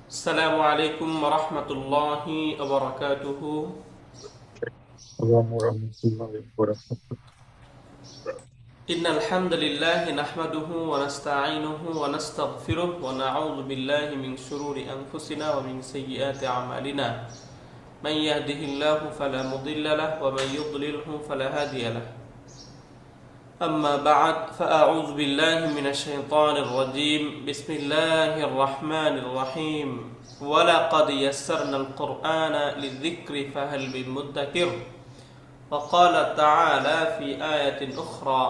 السلام عليكم ورحمة الله وبركاته. السلام ورحمة الله وبركاته. إن الحمد لله نحمده ونستعينه ونستغفره ونعوذ بالله من شرور أنفسنا ومن سيئات أعمالنا. من يهده الله فلا مضل له ومن يضلله فلا هادي له. أما بعد فأعوذ بالله من الشيطان الرجيم. بسم الله الرحمن الرحيم. ولقد يسرنا القرآن للذكر فهل من مدكر. وقال تعالى في آية أخرى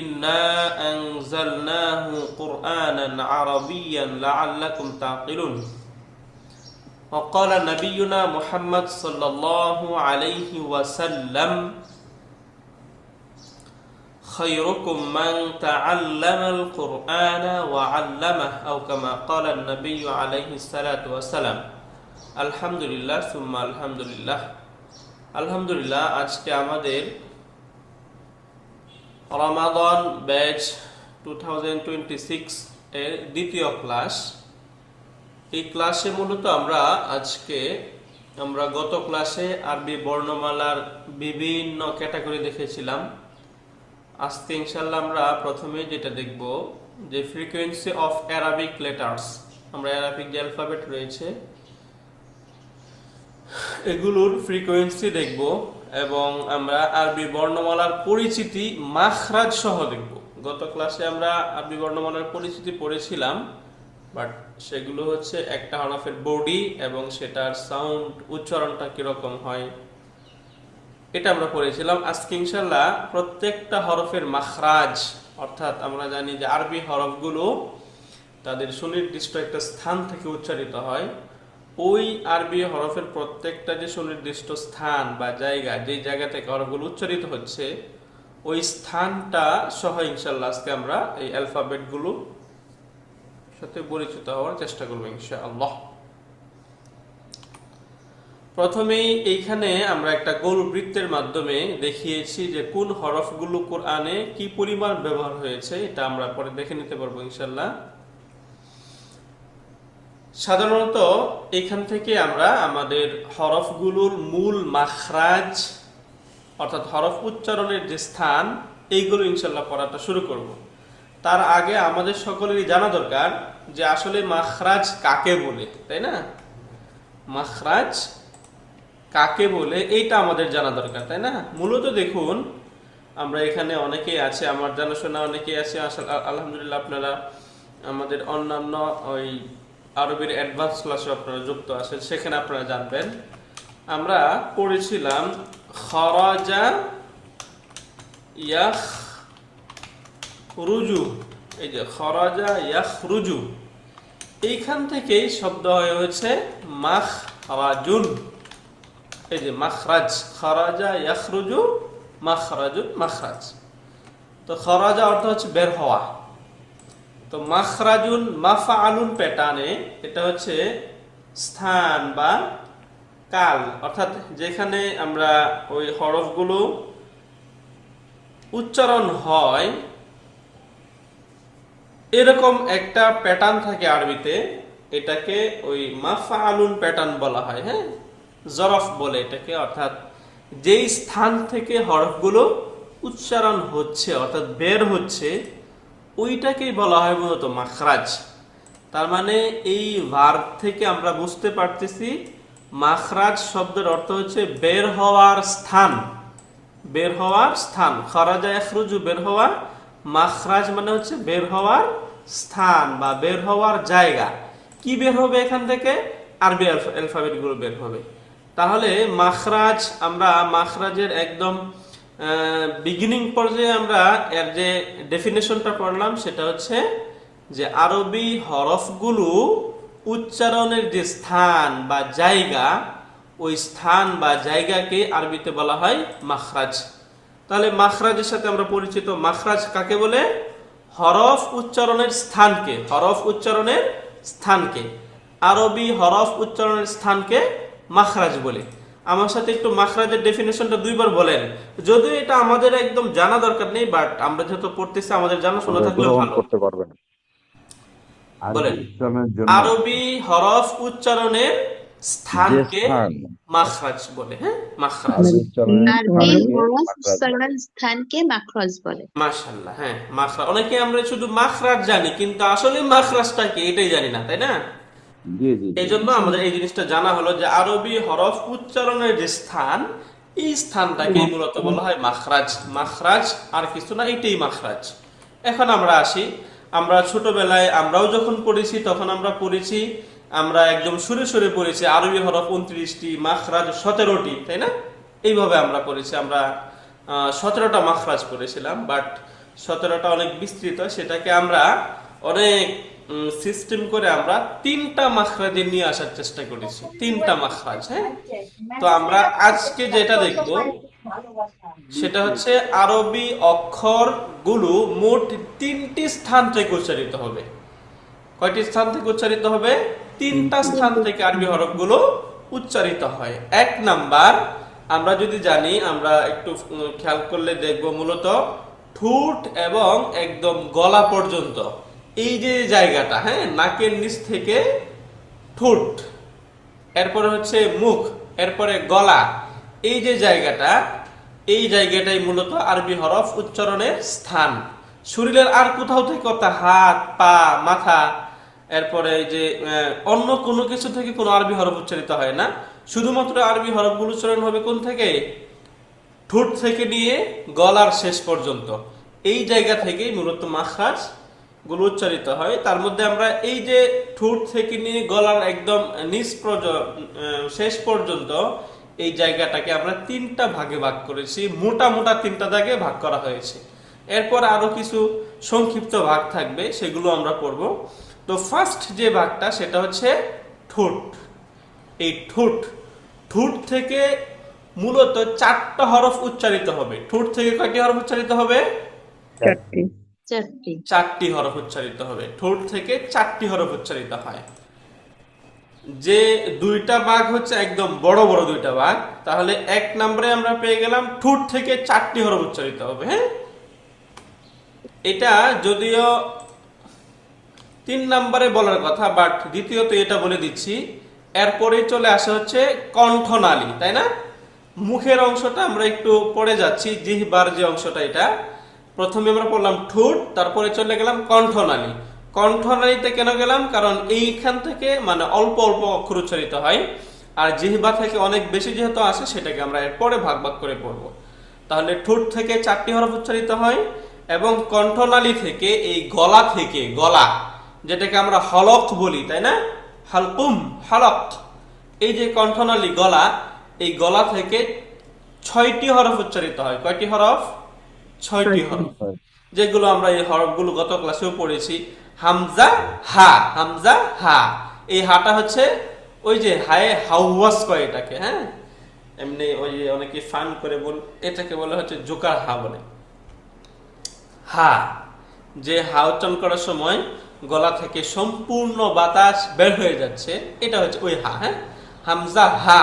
إنا أنزلناه قرآنا عربيا لعلكم تعقلون. وقال نبينا محمد صلى الله عليه وسلم خيركم من تعلم القرآن وعلمه أو كما قال النبي عليه الصلاة والسلام. الحمد لله ثم الحمد لله. আলহামদুলিল্লাহ, আজকে আমাদের রমাদান ব্যাচ 2026 এর দ্বিতীয় ক্লাস। এই ক্লাসে মূলত আমরা গত ক্লাসে আরবি বর্ণমালার বিভিন্ন ক্যাটাগরি দেখেছিলাম। আজকে ইনশাআল্লাহ আমরা প্রথমে যেটা দেখব যে ফ্রিকোয়েন্সি অফ অ্যারাবিক লেটার্স। আমরা অ্যারাবিক যে অ্যালফাবেট রয়েছে এগুলোর ফ্রিকোয়েন্সি দেখব এবং আমরা আরবি বর্ণমালার পরিচিতি মাখরাজ সহ দেখব। গত ক্লাসে আমরা আরবি বর্ণমালার পরিচিতি পড়েছিলাম, বাট সেগুলো হচ্ছে একটা হরফের বডি এবং সেটার সাউন্ড উচ্চারণটা কিরকম হয় এটা আমরা পড়েছিলাম। আজকে ইনশাল্লাহ প্রত্যেকটা হরফের মাখরাজ, অর্থাৎ আমরা জানি যে আরবি হরফগুলো তাদের সুনির্দিষ্ট একটা স্থান থেকে উচ্চারিত হয়। ওই আরবি হরফের প্রত্যেকটা যে সুনির্দিষ্ট স্থান বা জায়গা, যে জায়গা থেকে হরফগুলো উচ্চারিত হচ্ছে ওই স্থানটা সহ ইনশাল্লাহ আজকে আমরা এই অ্যালফাবেটগুলো সাথে পরিচিত হওয়ার চেষ্টা করবো ইনশাআল্লাহ। প্রথমেই এইখানে আমরা একটা গোল বৃত্তের মাধ্যমে দেখিয়েছি যে কোন হরফগুলো কোরআনে কি পরিমাণ ব্যবহার হয়েছে, এটা আমরা পরে দেখে নিতে পারবো ইনশাআল্লাহ। সাধারণত এখান থেকে আমরা আমাদের হরফগুলোর মূল মাখরাজ অর্থাৎ হরফ উচ্চারণের যে স্থান এইগুলো ইনশাল্লাহ পড়াটা শুরু করব। তার আগে আমাদের সকলেরই জানা দরকার যে আসলে মাখরাজ কাকে বলে, তাই না? মাখরাজ কাকে বলে এইটা আমাদের জানা দরকার, তাই না? মূলত দেখুন, আমরা এখানে অনেকেই আছে, আমার জানাশোনা অনেকেই আছে, আলহামদুলিল্লাহ আপনারা আমাদের অন্যান্য ওই আরবির অ্যাডভান্স ক্লাসে আপনারা যুক্ত আছেন, সেখানে আপনারা জানবেন আমরা পড়েছিলাম খরাজা ইয়াখরুজু। এই যে খরাজা ইয়াখরুজু, এইখান থেকেই শব্দ হয়ে হয়েছে মাখরাজুন। এই যে মাখরাজ, খরাজা ইয়াখরুজু মাখরাজুন, মাখরাজ। তো খরাজা অর্থ হচ্ছে বের হওয়া। তো মাখরাজুন মাফআলুন প্যাটার্নে এটা হচ্ছে স্থান বা কাল, অর্থাৎ যেখানে আমরা ওই হরফগুলো উচ্চারণ হয় এরকম একটা প্যাটার্ন থাকে আরবিতে, এটাকে ওই মাফআলুন প্যাটার্ন বলা হয়। হ্যাঁ, জরফ বলে এটাকে, অর্থাৎ যেই স্থান থেকে হরফগুলো উচ্চারণ হচ্ছে অর্থাৎ বের হচ্ছে ওইটাকেই বলা হয় মূলত মাখরাজ। তার মানে এই ভার্ব থেকে আমরা বুঝতে পারতেছি মাখরাজ শব্দের অর্থ হচ্ছে বের হওয়ার স্থান, বের হওয়ার স্থান। খরাজা ইয়াখরুজু বের হওয়া, মাখরাজ মানে হচ্ছে বের হওয়ার স্থান বা বের হওয়ার জায়গা। কি বের হবে এখান থেকে? আরবি অ্যালফাবেট গুলো বের হবে। তাহলে মাখরাজ, আমরা মাখরাজের একদম বিগিনিং পর্যায়ে আমরা এর যে ডেফিনেশনটা পড়লাম সেটা হচ্ছে যে আরবি হরফগুলো উচ্চারণের যে স্থান বা জায়গা, ওই স্থান বা জায়গাকে আরবিতে বলা হয় মাখরাজ। তাহলে মাখরাজের সাথে আমরা পরিচিত। মাখরাজ কাকে বলে? হরফ উচ্চারণের স্থানকে, হরফ উচ্চারণের স্থানকে, আরবি হরফ উচ্চারণের স্থানকে মাখরাজ বলে। আমার সাথে একটু মাখরাজের ডেফিনেশনটা দুইবার বলেন, যদিও এটা আমাদের একদম জানা দরকার নেই, বাট আমরা যেহেতু পড়তেছি আমাদের জানা শোনা থাকলেও গ্রহণ ভালো। করতে পারবেন। আরবি বলেন, উচ্চারণের জন্য আরবি হরফ উচ্চারণের যে স্থানকে স্থান, মাখরাজ বলে। হ্যাঁ, মাখরাজ। আরবি উচ্চারণের আরবি স্থানকে হরফ মাখরাজ বলে। উচ্চারণ স্থানকে মাখরাজ বলে। মাশাআল্লাহ, হ্যাঁ, মাখরাজ। অনেকে আমরা শুধু মাখরাজ জানি, কিন্তু আসলে মাখরাজটা কি এটাই জানি না, তাই না? জি জি জি। এই জন্য জি। আমাদের এই জিনিসটা জানা হলো যে আরবি হরফ উচ্চারণের যে স্থান, এই স্থানটাকেই মূলত বলা হয় মাখরাজ। মাখরাজ আর কিছু না, এটাই মাখরাজ। এখন আমরা আসি, আমরা ছোটবেলায় আমরাও যখন পড়েছি তখন আমরা পড়েছি, আমরা একদম সুরে সুরে পড়েছি আরবি হরফ 29টি, মাখরাজ 17টি, তাই না? এইভাবে আমরা পড়েছি। আমরা 17টা মাখরাজ পড়েছিলাম, বাট 17টা অনেক বিস্তৃত, সেটাকে আমরা অনেক সিস্টেম করে আমরা 3টা মাখরাজে নিয়ে আসার চেষ্টা করেছি। 3টা মাখরাজ, হ্যাঁ। তো আমরা আজকে যেটা দেখব সেটা হচ্ছে আরবি অক্ষর গুলো মোট 3টি স্থান থেকে উচ্চারিত হবে। কয়টি স্থান থেকে উচ্চারিত হবে? 3টা স্থান থেকে আরবি হরফগুলো উচ্চারিত হয়। 1 নাম্বার, আমরা যদি জানি, আমরা একটু খেয়াল করলে দেখব, মূলত ঠোঁট এবং একদম গলা পর্যন্ত এই যে জায়গাটা, হ্যাঁ, নাকের নিচ থেকে ঠোঁট, এরপরে হচ্ছে মুখ, এরপরে গলা, এই যে জায়গাটা, এই জায়গাটাই মূলত আরবি হরফ উচ্চারণের স্থান। শরীরের আর কোথাও থেকে অর্থাৎ হাত, পা, মাথা, এরপরে এই যে অন্য কোনো কিছু থেকে কোনো আরবি হরফ উচ্চারিত হয় না। শুধুমাত্র আরবি হরফগুলো উচ্চারণ হবে কোন থেকে? ঠোঁট থেকে নিয়ে গলার শেষ পর্যন্ত, এই জায়গা থেকেই মূলত মাখরাজ গুলো উচ্চারিত হয়। তার মধ্যে আমরা এই যে ঠোঁট থেকে নিয়ে গলার একদম নিচ শেষ পর্যন্ত এই জায়গাটাকে আমরা 3টা ভাগে ভাগ করেছি, মোটা মোটা 3টা দাগে ভাগ করা হয়েছে। এরপর আরো কিছু সংক্ষিপ্ত ভাগ থাকবে, সেগুলো আমরা পড়ব। তো ফার্স্ট যে ভাগটা সেটা হচ্ছে ঠোঁট। এই ঠোঁট, ঠোঁট থেকে মূলত 4টা হরফ উচ্চারিত হবে। ঠোঁট থেকে কয়টি হরফ উচ্চারিত হবে? চারটি। 4টি। 4টি হরফ উচ্চারিত হবে। ঠোঁট থেকে 4টি হরফ উচ্চারিত হয়। যে 2টা ভাগ হচ্ছে একদম বড় বড় 2টা ভাগ, তাহলে 1 নম্বরে আমরা পেয়ে গেলাম ঠোঁট থেকে 4টি হরফ উচ্চারিত হবে। হ্যাঁ, এটা যদিও 3 নম্বরে বলার কথা, বাট দ্বিতীয়ত এটা বলে দিচ্ছি। এরপরে চলে আসে হচ্ছে কণ্ঠনালী, তাই না? মুখের অংশটা আমরা একটু পড়ে যাচ্ছি, জিহ্বার যে অংশটা, এটা প্রথমে আমরা পড়লাম ঠোঁট, তারপরে চলে গেলাম কণ্ঠনালী। কণ্ঠনালীতে কেন গেলাম? কারণ এইখান থেকে মানে অল্প অল্প অক্ষর উচ্চারিত হয়, আর জিহ্বা থেকে অনেক বেশি যেহেতু আসে, সেটাকে আমরা এরপরে ভাগ ভাগ করে পড়বো। তাহলে ঠোঁট থেকে 4টি হরফ উচ্চারিত হয়, এবং কণ্ঠনালী থেকে, এই গলা থেকে, গলা যেটাকে আমরা হলক বলি, তাই না? হালকুম, হলক, এই যে কণ্ঠনালী, গলা, এই গলা থেকে 6টি হরফ উচ্চারিত হয়। কয়টি হরফ? 6টি হরফ, যেগুলো আমরা এই হরফগুলো গত ক্লাসেও পড়েছি। হামজা, হা, হামজা, হা। এই হাটা হচ্ছে ওই যে হায়ে হাউয়াস কয় এটাকে, হ্যাঁ, এমনি ওই যে অনেকে ফান করে বল, এটাকে বলে হচ্ছে জোকার হা বলে। হা, যে হা উচ্চারণ করার সময় গলা থেকে সম্পূর্ণ বাতাস বের হয়ে যাচ্ছে, এটা হচ্ছে ওই হা। হ্যাঁ, হামজা, হা।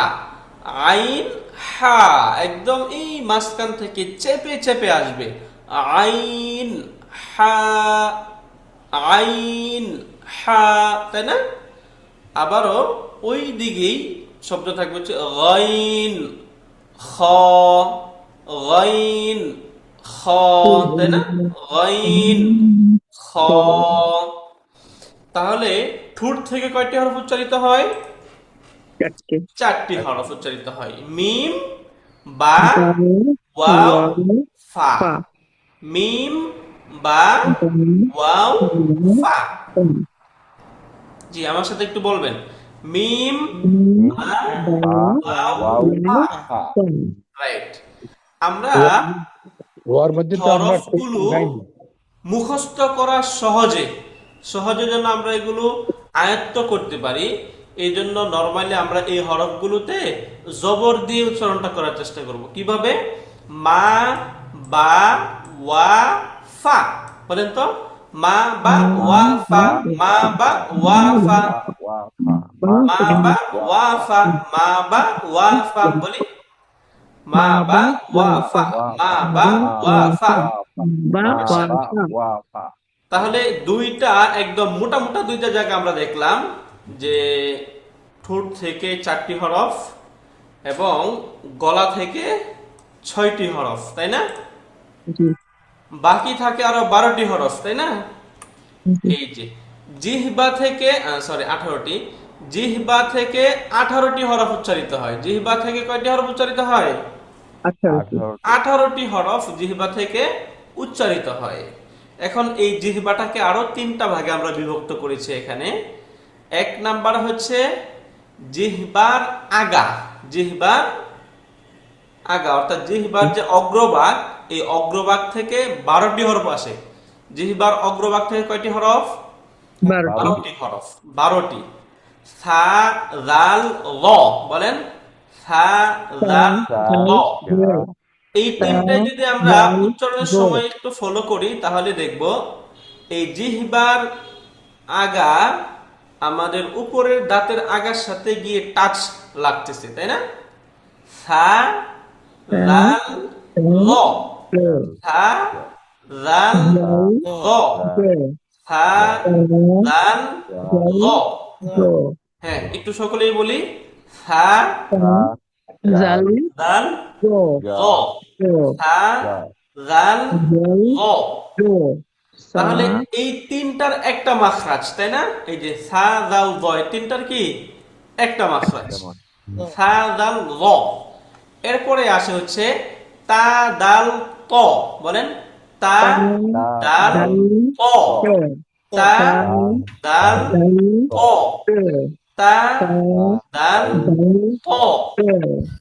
আইন, হা, একদম এই মাঝখান থেকে চেপে চেপে আসবে। আইন, হা, আইন, হা, তাই না? আবারও ওই দিকেই শব্দ থাকবে হচ্ছে গাইন, খ, গাইন, খ, তাই না? গাইন, খ। তাহলে ঠোঁট থেকে কয়টি হরফ উচ্চারিত হয়? চারটি। 4টি হরফ উচ্চারিত হয়। মিম, বা, বাউ, ওয়াও, ওয়াও, ফা। ফা। মিম, বা, বাউ, ওয়াও, ওয়াও, ফা। ফা। জি, আমার সাথে একটু বলবেন। মিম, মিম, বা, বা, ওয়াও, ওয়াও, ফা। ফা। ফা। রাইট। আমরা ওয়ার মধ্যে তো আমরা হরফগুলো যাইনি। মুখস্থ করা সহজে, সহজে যেন আমরা এগুলো আয়ত্ত করতে পারি, এই জন্য নর্মালি আমরা এই হরফগুলোতে জবর দিয়ে উচ্চারণটা করার চেষ্টা করব। কিভাবে? মা, বা, ওয়া, ফা। বলেন তো, মা, বা, ওয়া, ফা, মা, বা, ওয়া, ফা, ওয়া, ফা। মা, বা, ওয়া, ফা, মা, বা, ওয়া, ফা। বলি, মা, বা, ওয়া, ফা, মা, বা, ওয়া, ফা। বা, মা, ওয়া, বা, ফা। ওয়া, ফা। তাহলে দুইটা একদম মোটা মোটা দুইটা জায়গা আমরা দেখলাম যে ঠোঁট থেকে 4টি হরফ এবং গলা থেকে 6টি হরফ, তাই না? জি বাকি থাকে আরো 12টি হরফ, তাই না? জি এই যে জিহ্বা থেকে 18টি, জিহ্বা থেকে 18টি হরফ উচ্চারিত হয়। জিহ্বা থেকে কয়টি হরফ উচ্চারিত হয়? 18টি 18টি হরফ জিহ্বা থেকে উচ্চারিত হয়। এখন এই জিহ্বাটাকে আরো 3টা ভাগে আমরা বিভক্ত করেছি এখানে। এক নাম্বার হচ্ছে জিহ্বার আগা, জিহ্বার আগা অর্থাৎ জিহ্বার যে অগ্রভাগ, এই অগ্রভাগ থেকে 12টি হরফ আসে। জিহ্বার অগ্রভাগ থেকে কয়টি হরফ? 12টি 12টি হরফ, 12টি। সা জাল ল, বলেন সা জাল ল। এই তিনটাই যদি আমরা উচ্চারণের সময় একটু ফলো করি তাহলে দেখব এই জিহ্বার আগা আমাদের উপরের দাঁতের আগার সাথে গিয়ে টাচ লাগতেছে, তাই না? সা জাল ল, সা জাল ল, সা জাল ল। হ্যাঁ, একটু সকলেই বলি সা জাল জাল ল, সা জাল ল। তাহলে এই তিনটার একটা মাখরাজ, তাই না? এই যে সা জাল জ, এই তিনটার কি একটা মাখরাজ, সা জাল ল। এরপরে আসে হচ্ছে তা দাল ত, বলেন তা দাল ত, তা দাল ত, তা দাল ত।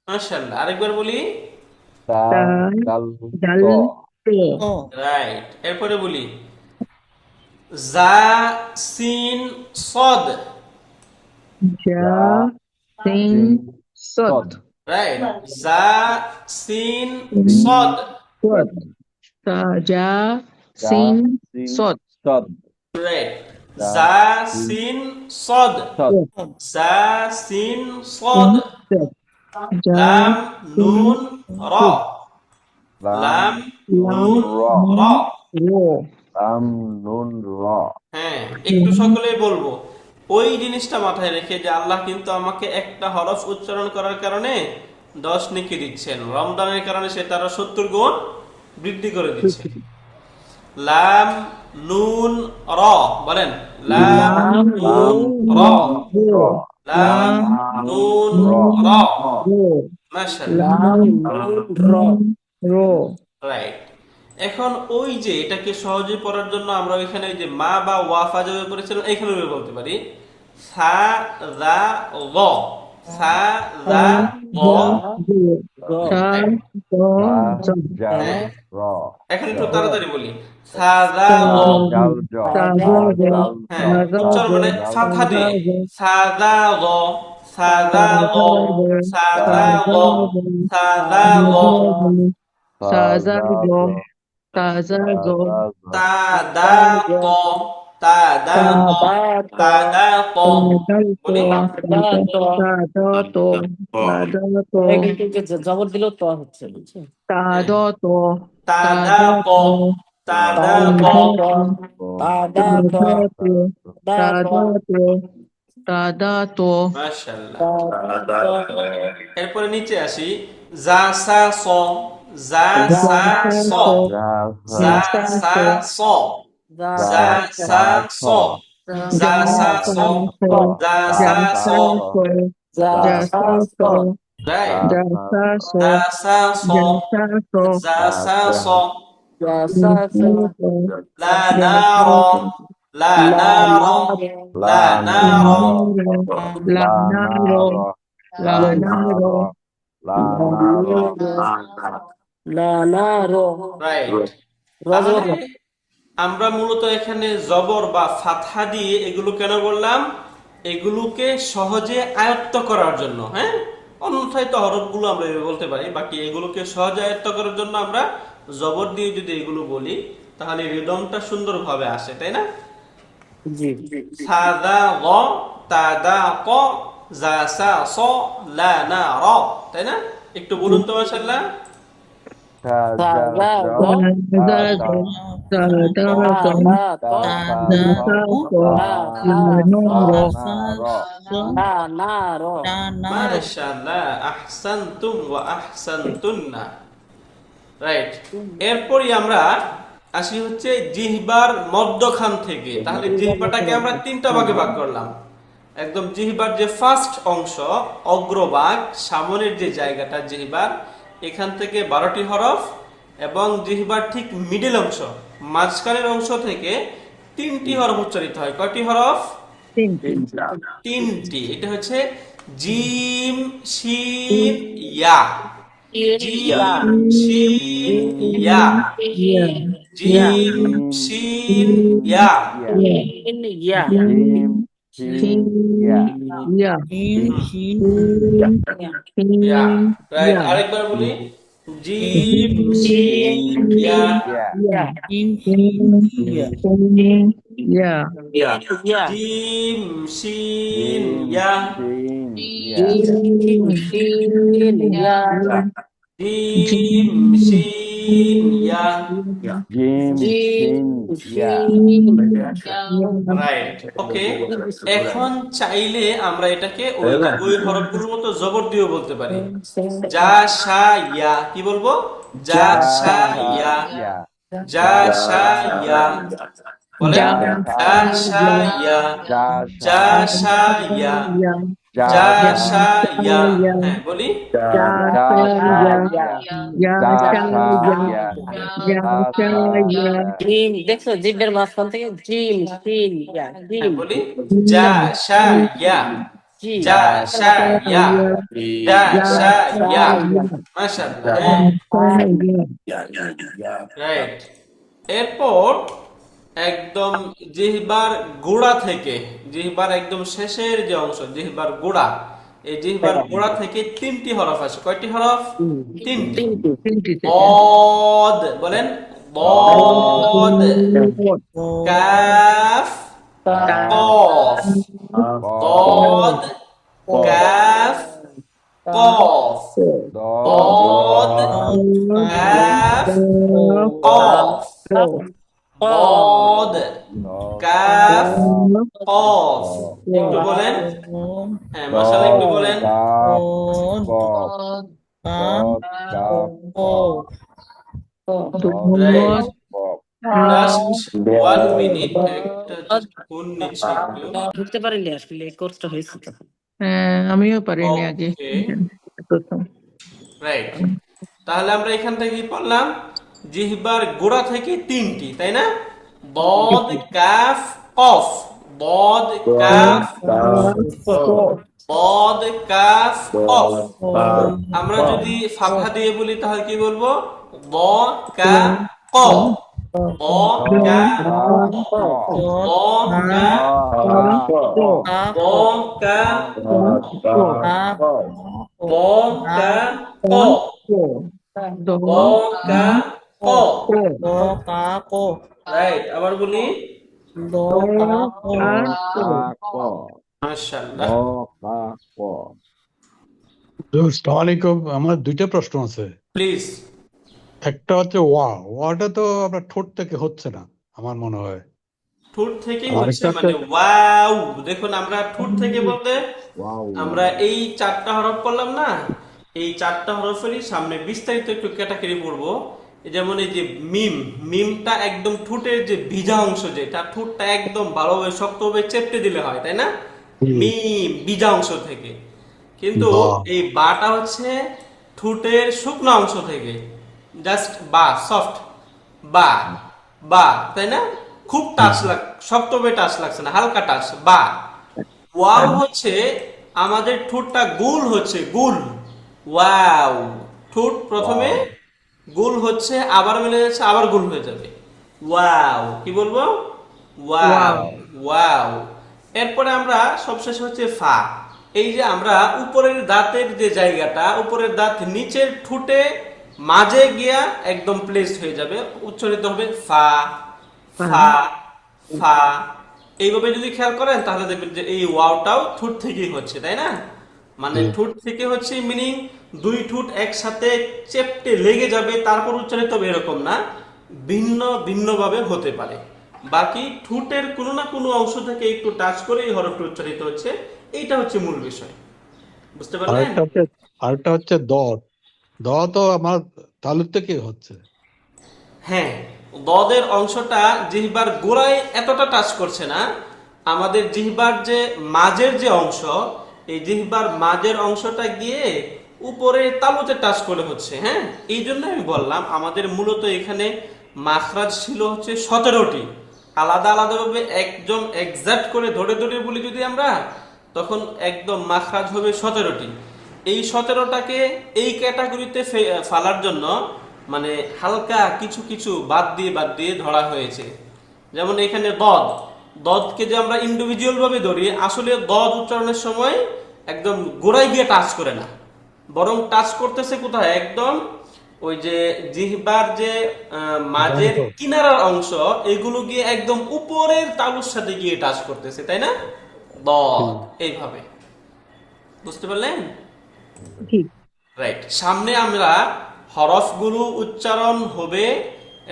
মাশাআল্লাহ, আরেকবার বলি। রাইট, এরপরে বলি জা সিন সদ। জা সিন সদ রাইট, জা সিন সদ। সদ জা সিন সদ রাইট, জা সিন সদ, জা সিন সদ। জা লাম নুন র, লাম নুন র। হ্যাঁ, একটু সকলেই বলবো ওই জিনিসটা মাথায় রেখে যে আল্লাহ কিন্তু আমাকে একটা হরফ উচ্চারণ করার কারণে 10 নেকি দিচ্ছেন, রমজানের কারণে সেটা আরো 70 গুণ বৃদ্ধি করে দিচ্ছে। লাম নুন র, বলেন লাম নুন র, লাম নুন র। মাশাআল্লাহ, রাইট। এখন ওই যে এটাকে সহজে পড়ার জন্য আমরা ওইখানে ওই যে মা বা ওয়াফা যেভাবে করেছিলাম এখানে ওইভাবে বলতে পারি সা যা ল, সা যা ল। হ্যাঁ, এখন একটু তাড়াতাড়ি বলি সা যা ল। হ্যাঁ, উচ্চারণ মানে ফাথা দিয়ে সা যা ল, সা যা ল, সা যা ল, সা যা ল। সাজাগো সাজাগো তা দা ক, তা দা ক, তা দা ক। বলি জবর দিলেও তো হচ্ছে, বুঝছেন? তা দা ক, তা দা ক। মাশাআল্লাহ। এরপরে নিচে আসি জা সা স, জা সা স, জা সা স, জা সা স, জা সা স, জা সা স। রাইট, জা সা স, জা সা স। লা না র, লা না র, লা না র। রাইট, তাহলে আমরা মূলত এখানে জবর বা ফাতহা দিয়ে এগুলো কেন বললাম? এগুলোকে সহজে আয়ত্ত করার জন্য। হ্যাঁ, অন্যথায় তো হরফগুলো আমরা এভাবে বলতে পারি, বাকি এগুলোকে সহজে আয়ত্ত করার জন্য আমরা জবর দিয়ে যদি এগুলো বলি তাহলে রিদমটা সুন্দরভাবে আসে, তাই না? জি সাদা গ, তাদা ক, জা সা স, লা না র, তাই না? একটু বলুন তো মাশাআল্লাহ। صدق صدق نور মাশাআল্লাহ, আহসানতুম ওয়া আহসানতুন্না। রাইট। এরপরই আমরা আসি হচ্ছে জিহ্বার মধ্যখান থেকে। তাহলে জিহ্বাটাকে আমরা তিনটা ভাগে ভাগ করলাম। একদম জিহ্বার যে ফার্স্ট অংশ, অগ্রভাগ, সামনের যে জায়গাটা জিহ্বার, এখান থেকে 12টি হরফ, এবং জিহ্বার ঠিক মিডল অংশ, মাঝখানের অংশ থেকে 3টি হরফ উচ্চারিত হয়। কয়টি হরফ? 3টি। এটা হচ্ছে জিম, শিন, ইয়া। জিম, শিন, ইয়া। জিম, শিন, ইয়া। ইয়া। রাইট, আরেকবার বলি। জিম, শিন, ইয়া। জিম, শিন, ইয়া। জিম, শিন, ইয়া। রাইট, ওকে। এখন চাইলে আমরা এটাকে ওই হরফগুলোর মতো জবর দিয়েও বলতে পারি। যা, শা, ইয়া। কি বলবো? যা, শা, ইয়া। যা, শা, ইয়া। বলেন। যা, শা, ইয়া। যা, শা, ইয়া। যা, শা, ইয়া। হ্যাঁ, বলি। জিম, দেখছো জিভের মাঝখান থেকে জিম শিন ইয়া হ্যাঁ, জিম বলি। যা, শা, ইয়া। জি যা, শা, ইয়া। যা, শা, ইয়া। মাশাআল্লাহ, হ্যাঁ। রাইট। এরপর একদম জিহ্বার গোড়া থেকে, জিহ্বার একদম শেষের যে অংশ, জিহ্বার গোড়া, এই জিহ্বার গোড়া থেকে 3টি হরফ আসে। কয়টি হরফ? 3টি। বদ, বলেন। বদ, কাফ, কফ। বদ, কাফ, কফ। বদ, কাফ, কফ। বদ, কাফ, কফ। একটু বলেন। হ্যাঁ, মাশাআল্লাহ, একটু বলেন। রাইট। জাস্ট 1 মিনিট, একটা জাস্ট ফোন নিচ্ছে একটু। ঢুকতে পারিনি আসলে এই কোর্সটা হয়েছে তো। আমিও পারিনি আগে ওকে, প্রথম। রাইট। তাহলে আমরা এখান থেকে কি পড়লাম? জিহ্বার গোড়া থেকে 3টি, তাই না? বদ, কাফ, কফ। বদ, কাফ, বদ, কাফ, কফ। আমরা যদি ফাঁকা দিয়ে বলি তাহলে কি বলবো? ব, কা, ক। ব, কা, ব, কা, ব, কা, ব, কা, ক। ব, কা, ক। রাইট, আবার বলি। মাশাআল্লাহ। আসসালামাইকুম, আমার দুইটা প্রশ্ন আছে। প্লিজ। একটা হচ্ছে ওয়াটা তো আপনার ঠোঁট থেকে হচ্ছে না আমার মনে হয়। ঠোঁট থেকে আর হচ্ছে, একটা মানে ওয়াও। দেখুন, আমরা ঠোঁট থেকে বলতে আমরা এই 4টা হরফ পড়লাম না, এই 4টা হরফেরই সামনে বিস্তারিত একটু ক্যাটাগরি পড়বো। যেমন এই যে মিম, মিমটা একদম ঠোঁটের যে ভিজা অংশ, যেটা ঠোঁটটা একদম ভালোভাবে শক্তভাবে চেপটে দিলে হয়, তাই না? মিম ভিজা অংশ থেকে। কিন্তু বা এই বাটা হচ্ছে ঠোঁটের শুকনো অংশ থেকে, জাস্ট বা, সফট বা, বা, তাই না? খুব টাচ শক্তভাবে টাচ লাগছে না, হালকা টাচ বা। ওয়াও হচ্ছে আমাদের ঠোঁটটা গোল হচ্ছে, গোল। ওয়াও, ঠোঁট প্রথমে গোল হচ্ছে, আবার মিলে যাচ্ছে, আবার গোল হয়ে যাবে। ওয়াও, কি বলবো? Wow, wow. এরপরে আমরা সবশেষে হচ্ছে ফা। এই যে আমরা উপরের দাঁতের যে জায়গাটা, উপরের দাঁত নিচের ঠোঁটে মাঝে গিয়া একদম প্লেসড হয়ে যাবে, উচ্চারিত হবে ফা, ফা, ফা। এইভাবে যদি খেয়াল করেন তাহলে দেখবেন যে এই ওয়াওটাও ঠোঁট থেকেই হচ্ছে, তাই না? মানে ঠোঁট থেকে হচ্ছে, মিনিং 2 ঠোঁট একসাথে চেপটে লেগে যাবে তারপর উচ্চারিত হবে, এরকম না। ভিন্ন ভিন্নভাবে হতে পারে। বাকি ঠোঁটের কোনো না কোনো অংশ থেকে একটু টাচ করে এই হরফটি উচ্চারিত হচ্ছে, এইটা হচ্ছে মূল বিষয়। বুঝতে পারলেন? আরেকটা হচ্ছে দ। দ তো আমার তালুর থেকে হচ্ছে। হ্যাঁ, দদের অংশটা জিহ্বার গোড়ায় এতটা টাচ করছে না, আমাদের জিহ্বার যে মাঝের যে অংশ, এই জিহ্বার মাঝের অংশটা গিয়ে উপরে তালুতে টাচ করে হচ্ছে। হ্যাঁ, এই জন্য আমি বললাম আমাদের মূলত এখানে মাখরাজ ছিল হচ্ছে 17টি। আলাদা আলাদাভাবে একদম এক্সাক্ট করে ধরে ধরে বলি যদি আমরা, তখন একদম মাখরাজ হবে 17টি। এই 17টাকে এই ক্যাটাগরিতে ফালার জন্য মানে হালকা কিছু কিছু বাদ দিয়ে ধরা হয়েছে। যেমন এখানে দদ, দদকে যে আমরা ইন্ডিভিজুয়াল ভাবে ধরি, আসলে দদ উচ্চারণের সময় একদম গোড়ায় গিয়ে টাচ করে না, বরং টাচ করতেছে কোথায়, একদম ওই যে জিহ্বার যে মাঝের দন্ত। কিনারার অংশ, এগুলো গিয়ে একদম উপরের তালুর সাথে গিয়ে টাচ করতেছে, তাই না? দদ এইভাবে। বুঝতে পারলেন? জি। রাইট। সামনে আমরা হরফগুলো উচ্চারণ হবে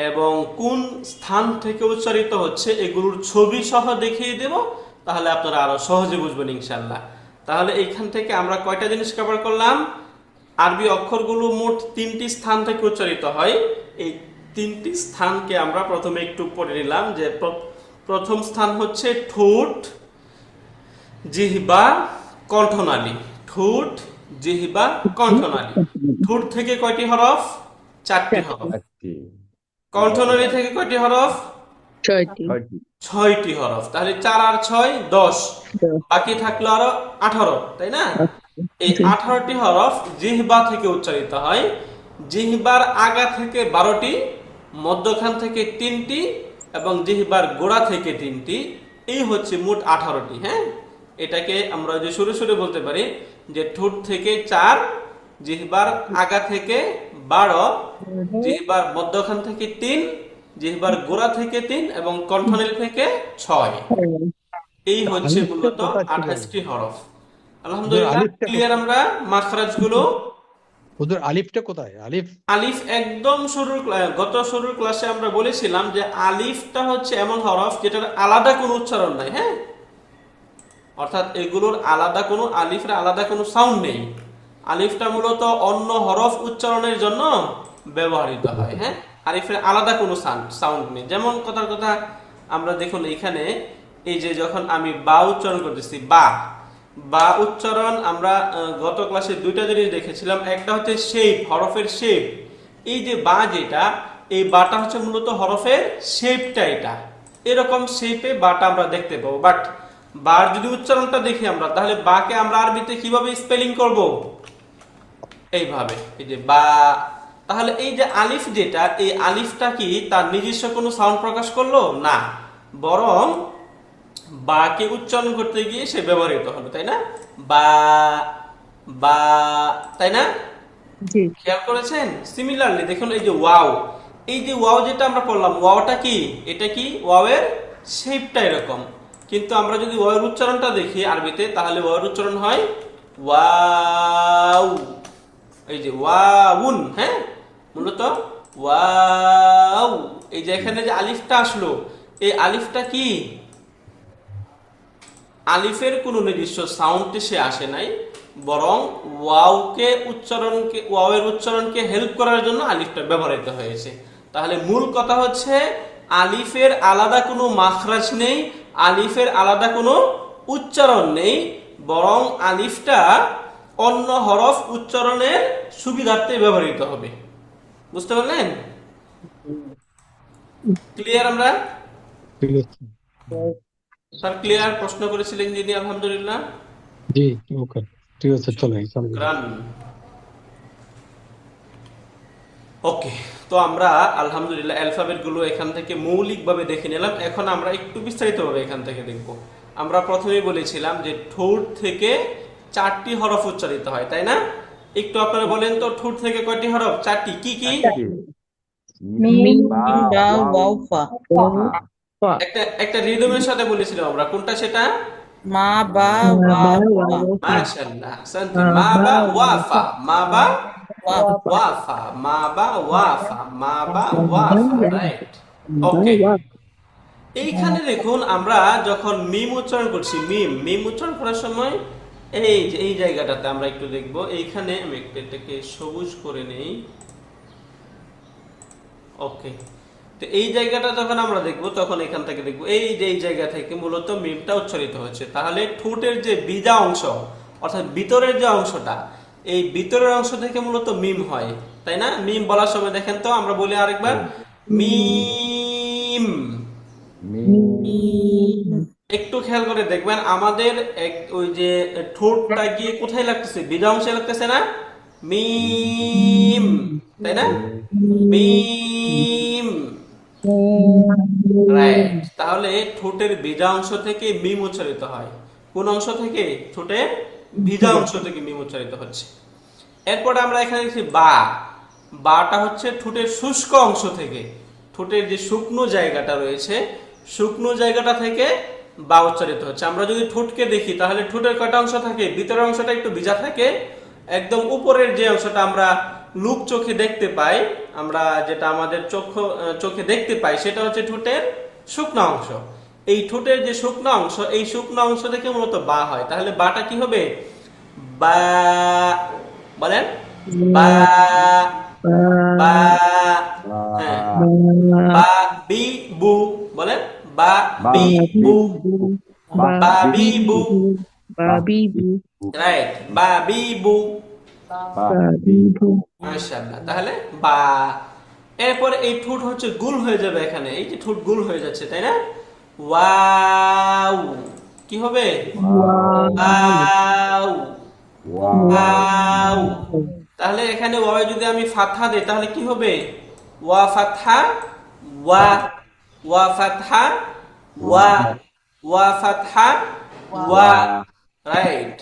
এবং কোন স্থান থেকে উচ্চারিত হচ্ছে এগুলোর ছবি সহ দেখিয়ে দেব, তাহলে আপনারা আরো সহজে বুঝবেন ইনশাআল্লাহ। তাহলে এইখান থেকে আমরা কয়টা জিনিস কভার করলাম? আরবি অক্ষরগুলো মোট 3টি স্থান থেকে উচ্চারিত হয়। এই 3টি স্থানকে আমরা প্রথমে একটু পড়ে নিলাম, যে প্রথম স্থান হচ্ছে ঠোঁট, জিহ্বা, কণ্ঠনালী। ঠোঁট, জিহ্বা, কণ্ঠনালী। ঠোঁট থেকে কয়টি হরফ? 4টি হরফ। একটি কণ্ঠনালী থেকে কয়টি হরফ? 6টি। 6টি 6টি হরফ। তাহলে 4 আর 6 10, বাকি থাকলো আরো 18, তাই না? এই 18টি হরফ জিহ্বা থেকে উচ্চারিত হয়। জিহ্বার আগা থেকে 12টি, মধ্যখান থেকে 3টি এবং জিহ্বার গোড়া থেকে 3টি। এই হচ্ছে মোট 18টি। হ্যাঁ, এটাকে আমরা যে শুরু শুরু বলতে পারি যে ঠোঁট থেকে 4, জিহ্বার আগা থেকে 12, জিহ্বার মধ্যখান থেকে 3, জিহ্বার গোড়া থেকে 3 এবং কণ্ঠনালী থেকে 6। এই হচ্ছে আলিফটা মূলত কোথায় ছিল? 28টি হরফ। হুজুর আলহামদুলিল্লাহ, আলিফটা ক্লিয়ার আমরা মাখরাজ গুলো। হুজুর আলিফটা কোথায়? আলিফ আলিফ একদম গত শুরুর ক্লাসে আমরা বলেছিলাম যে আলিফটা হচ্ছে এমন হরফ যেটার আলাদা কোনো উচ্চারণ নাই। হ্যাঁ, অর্থাৎ এগুলোর আলাদা কোনো, আলিফের আলাদা কোনো সাউন্ড নেই। আলিফটা মূলত অন্য হরফ উচ্চারণের জন্য ব্যবহৃত হয়। হ্যাঁ, আলিফের আলাদা কোনো সাউন্ড নেই। যেমন কথার কথা আমরা দেখুন এখানে, এই যে যখন আমি বা উচ্চারণ করতেছি, বা বা উচ্চারণ আমরা গত ক্লাসে 2টা জিনিস দেখেছিলাম। একটা হচ্ছে শেপ, হরফের শেপ। এই যে বা যেটা, এই বাটা হচ্ছে মূলত হরফের শেপটা, এটা এরকম শেপে বাটা আমরা দেখতে পাবো। বাট বার যদি উচ্চারণটা দেখি আমরা, তাহলে বাকে আমরা আরবিতে কিভাবে স্পেলিং করব? এইভাবে, এই যে বা। তাহলে এই যে আলিফ যেটা, এই আলিফটা কি তার নিজস্ব কোনো সাউন্ড প্রকাশ করলো না, বরং বাকে উচ্চারণ করতে গিয়ে সে ব্যবহৃত হলো, তাই না? বা বা, তাই না? জি। খেয়াল করেছেন? সিমিলারলি দেখুন এই যে ওয়াও, এই যে ওয়াও যেটা আমরা পড়লাম, ওয়াওটা কি? এটা কি? ওয়াওয়ের শেপটা এরকম, কিন্তু আমরা যদি ওয়াওয়ের উচ্চারণটা দেখি আরবিতে, তাহলে ওয়াওয়ের উচ্চারণ হয় ওয়াও। এই যে ওয়াউন, হ্যাঁ, মূলত ওয়াও। এই যে এখানে যে আলিফটা আসলো, এই আলিফটা কি? আলিফের কোনো নির্দিষ্ট সাউন্ডে সে আসে নাই, বরং ওয়াওয়ের উচ্চারণকে হেল্প করার জন্য আলিফটা ব্যবহৃত হয়েছে। তাহলে মূল কথা হচ্ছে আলিফের আলাদা কোনো মাখরাজ নেই, আলিফের আলাদা কোনো উচ্চারণ নেই, বরং আলিফটা অন্য হরফ উচ্চারণের সুবিধার্থে ব্যবহৃত হবে। বুঝতে পারলেন? ক্লিয়ার আমরা? ঠিক আছে। Sir clear? প্রশ্ন করেছিলেন যিনি, আলহামদুলিল্লাহ। জি, ওকে, ঠিক আছে, চলো চলো। রান। ওকে, তো আমরা আলহামদুলিল্লাহ অ্যালফাবেট গুলো এখান থেকে মৌলিকভাবে দেখে নিলাম। এখন আমরা একটু বিস্তারিতভাবে এখান থেকে দেখব। আমরা প্রথমেই বলেছিলাম যে ঠোঁট থেকে 4টি হরফ উচ্চারিত হয়, তাই না? একটু আপনারা বলেন তো, ঠোঁট থেকে কয়টি হরফ? 4টি। কি কি? মিম, বা, বা, ওয়াও, ফা। ফা। একটা রিদমের সাথে বলেছিলাম আমরা, কোনটা সেটা? মা বা মাশাআল্লাহ, আহসানতুম। মা বা ওয়াফা, মা বা ওয়াফা, মা বা ওয়াফা, মা বা ওয়াফা, রাইট। ওকে, এইখানে দেখুন আমরা যখন মিম উচ্চারণ করছি, মিম মিম উচ্চারণ করার সময় এই যে এই জায়গাটাতে আমরা একটু দেখব। এইখানে আমি একটু এটাকে সবুজ করে নেই। ওকে, তো এই জায়গাটা যখন আমরা দেখব তখন এখান থেকে দেখব এই যে এই জায়গা থেকে মূলত মিমটা উচ্চারিত হচ্ছে। তাহলে ঠোঁটের যে বিজা অংশ অর্থাৎ ভিতরের যে অংশটা, এই ভিতরের অংশ থেকে মূলত মিম হয়, তাই না? মিম বলার সময় দেখেন তো, আমরা বলি আরেকবার মিম। একটু খেয়াল করে দেখবেন আমাদের ওই যে ঠোঁটটা গিয়ে কোথায় লাগতেছে, বিজা অংশে লাগতেছে না? মিম, তাই না? মিম, রাইট। তাহলে ঠোঁটের ভিজা অংশ থেকে মিম উচ্চারিত হয়। কোন অংশ থেকে? ঠোঁটের ভিজা অংশ থেকে মিম উচ্চারিত হচ্ছে। এরপরে আমরা এখানে দেখছি বা। বাটা হচ্ছে ঠোঁটের শুষ্ক অংশ থেকে, ঠোঁটের যে শুকনো জায়গাটা রয়েছে শুকনো জায়গাটা থেকে বা উচ্চারিত হচ্ছে। আমরা যদি ঠোঁটকে দেখি তাহলে ঠোঁটের কয়টা অংশ থাকে? ভিতরের অংশটা একটু ভিজা থাকে, একদম উপরের যে অংশটা আমরা লুক চোখে দেখতে পাই, আমরা যেটা আমাদের চোখে দেখতে পাই সেটা হচ্ছে ঠোঁটের শুকনো অংশ। এই ঠোঁটের যে শুকনো অংশ, এই শুকনো অংশ থেকে মূলত বা হয়। তাহলে বাটা কি হবে? বা, বলেন বা, বা, হ্যাঁ, বা বি বু, বলেন বা বি বু, বা বি বু, বাবিবু, রাইট, বা বি বু, বাবিবু, মাশাআল্লাহ। তাহলে বা। এরপরে এই ঠোঁট হচ্ছে গুল হয়ে যাবে, এখানে এই যে ঠোঁট গুল হয়ে যাচ্ছে, তাই না? ওয়াও, কি হবে? Wow, wow. তাহলে এখানে ওয়াও যদি আমি ফাতহা দেই তাহলে কি হবে? ওয়া ফাতহা ওয়া, ওয়া ফাতহা ওয়া, ওয়া ফাতহা ওয়া, রাইট।